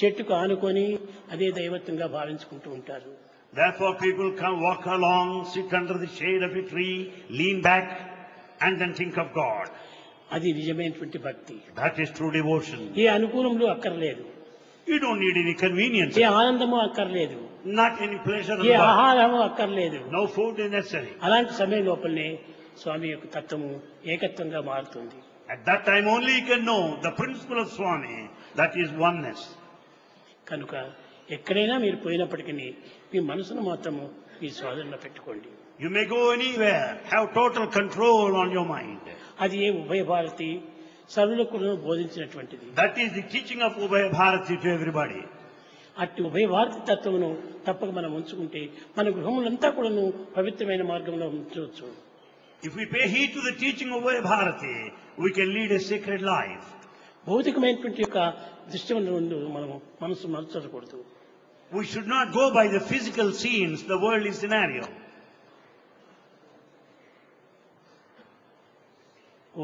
[SPEAKER 1] చెట్టుకు ఆనుకొని అదే దైవత్వంగా భావించుకుంటూ ఉంటారు.
[SPEAKER 2] Therefore, people come, walk along, sit under the shade of a tree, lean back, and then think of God.
[SPEAKER 1] అది నిజమైనటువంటి భక్తి.
[SPEAKER 2] That is true devotion.
[SPEAKER 1] ఏ అనుకూలములు అక్కర్లేదు,
[SPEAKER 2] You don't need any convenience,
[SPEAKER 1] ఏ ఆనందము అక్కర్లేదు,
[SPEAKER 2] not any pleasure of
[SPEAKER 1] A
[SPEAKER 2] life.
[SPEAKER 1] ఆహారము అక్కర్లేదు.
[SPEAKER 2] No food is necessary.
[SPEAKER 1] అలాంటి సమయం లోపలనే స్వామి యొక్క తత్వము ఏకత్వంగా మారుతుంది.
[SPEAKER 2] At that time only you can know the principle of Swami, that is oneness.
[SPEAKER 1] కనుక ఎక్కడైనా మీరు పోయినప్పటికీ మీ మనసును మాత్రము మీ స్వాధీనంలో పెట్టుకోండి.
[SPEAKER 2] You may go anywhere, have total control on your mind.
[SPEAKER 1] అది ఏ ఉభయ భారతి సర్వులకు కూడా బోధించినటువంటిది.
[SPEAKER 2] That is the teaching of Ubhaya Bharati to everybody.
[SPEAKER 1] అట్టి ఉభయ భారతి తత్వమును తప్పక మనం ఉంచుకుంటే మన గృహములంతా కూడాను పవిత్రమైన మార్గంలో ఉంచవచ్చు.
[SPEAKER 2] If we pay heed to the teaching of Ubhaya Bharati, we can lead a sacred life.
[SPEAKER 1] భౌతికమైనటువంటి యొక్క దృష్టి నుండి మనం మనసు మలచకూడదు.
[SPEAKER 2] We should not go by the physical scenes, the worldly scenario.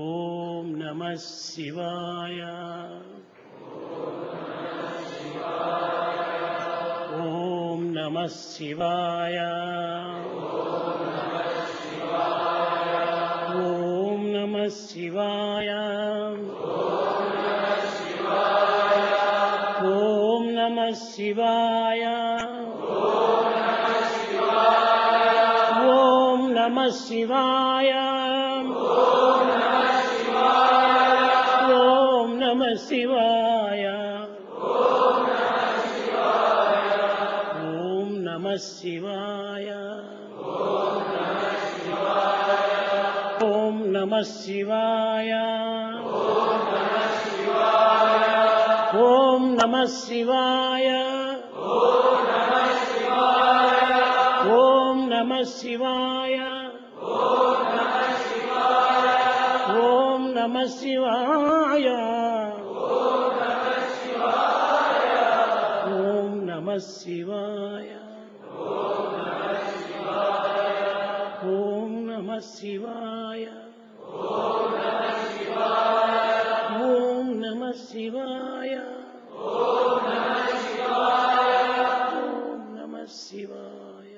[SPEAKER 1] ఓం నమః శివాయ. ఓం నమః శివాయ. ఓం నమః శివాయ. ఓం నమః శివాయ. ఓం నమః శివాయ. ఓం నమః శివాయ. ఓం నమః శివాయ. ఓం నమః శివాయ. ఓం నమః శివాయ. ఓం నమః శివాయ. ఓం నమః శివాయ. ఓం నమః శివాయ. ఓం నమః శివాయ. ఓం నమః శివాయ. ఓం నమః శివాయ.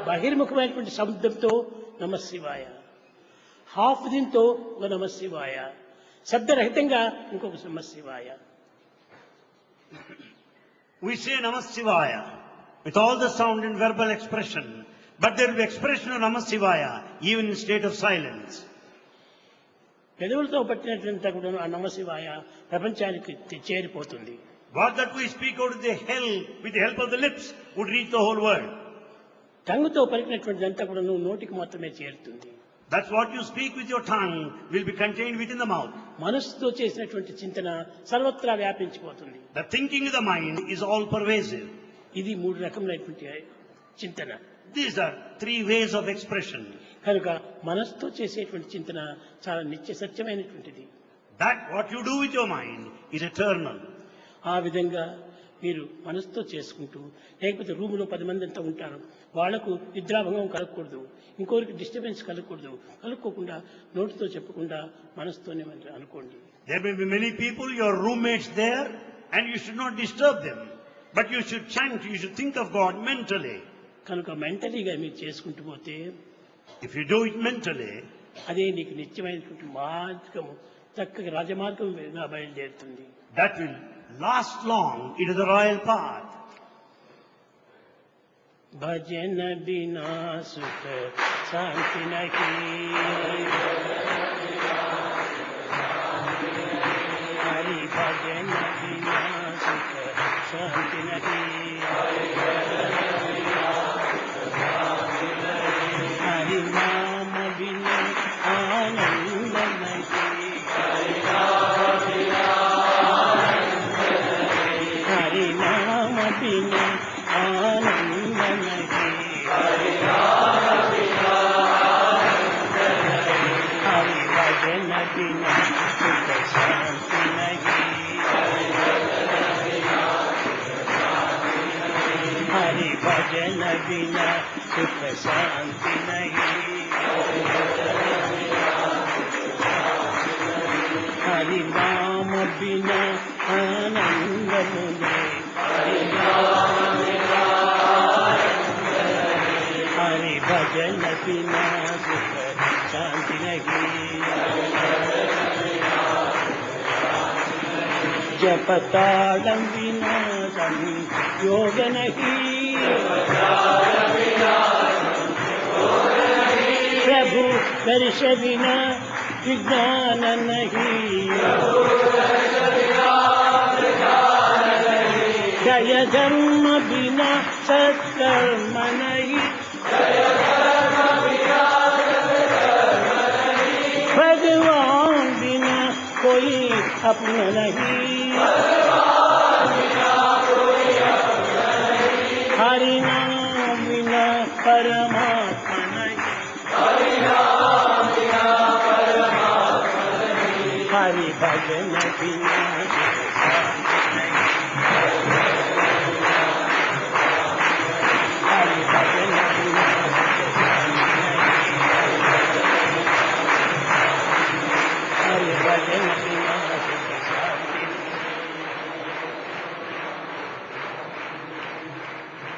[SPEAKER 1] బహిర్ముఖమైనటువంటి శబ్దంతో నమః శివాయ, హాఫ్ దీంతో ఒక నమః శివాయ, శబ్దరహితంగా ఇంకొక నమః శివాయ.
[SPEAKER 2] We say Namah Shivaya with all the sound and verbal expression, but there will be expression of Namah Shivaya even in state of silence.
[SPEAKER 1] పెదవులతో పట్టినట్లంతా కూడా ఆ నమః శివాయ ప్రపంచానికి చేరిపోతుంది.
[SPEAKER 2] What that we speak out of the hell with the help of the lips would reach the whole world.
[SPEAKER 1] టంగుతో పలికినటువంటిదంతా కూడా నువ్వు నోటికి మాత్రమే చేరుతుంది.
[SPEAKER 2] That's what you speak with your tongue will be contained within the mouth.
[SPEAKER 1] మనస్సుతో చేసినటువంటి చింతన సర్వత్రా వ్యాపించిపోతుంది.
[SPEAKER 2] The thinking of the mind is all pervasive.
[SPEAKER 1] ఇది మూడు రకములైనటువంటి చింతన.
[SPEAKER 2] These are three ways of expression.
[SPEAKER 1] కనుక మనస్సుతో చేసేటువంటి చింతన చాలా నిత్య సత్యమైనటువంటిది.
[SPEAKER 2] That what you do with your mind is eternal.
[SPEAKER 1] ఆ విధంగా మీరు మనసుతో చేసుకుంటూ, లేకపోతే రూములో 10 మంది అంతా ఉంటారు, వాళ్లకు నిద్రాభంగం కలగకూడదు, ఇంకొకరికి డిస్టర్బెన్స్ కలగకూడదు, కలుక్కోకుండా నోటితో చెప్పకుండా మనసుతోనే అనుకోండి.
[SPEAKER 2] There may be many people, your roommates there, and you should not disturb them. But you should chant, you should think of God mentally.
[SPEAKER 1] కనుక మెంటలీగా మీరు చేసుకుంటూ పోతే,
[SPEAKER 2] if you do it mentally,
[SPEAKER 1] అదే నీకు నిత్యమైనటువంటి మార్గము, చక్కగా రాజమార్గంగా బయలుదేరుతుంది.
[SPEAKER 2] That will last long into the royal path.
[SPEAKER 1] భజన బినా సుఖ శాంతి నహి, హరి భజన బినా సుఖ శాంతి నహి, హరి నామ బినా ఆనంద నహి, హరి నామ బినా ఆనంద నహి, హరి భజన బినా సుఖ శాంతి నహి, హరి భజన బినా సుఖ శాంతి నహి, హరి నామ బినా ఆనందము నహి, హరి భజన బినా సుఖ శాంతి నహి, జపతాళం బినా సంయోగ నహి, ప్రభు దర్శ బినా విజ్ఞాన నహి, జయ ధర్మ బినా సత్కర్మ నహి, भगवान बिना कोई अपना नहीं, हरि नाम बिना परमात्मा नहीं, हरि भजन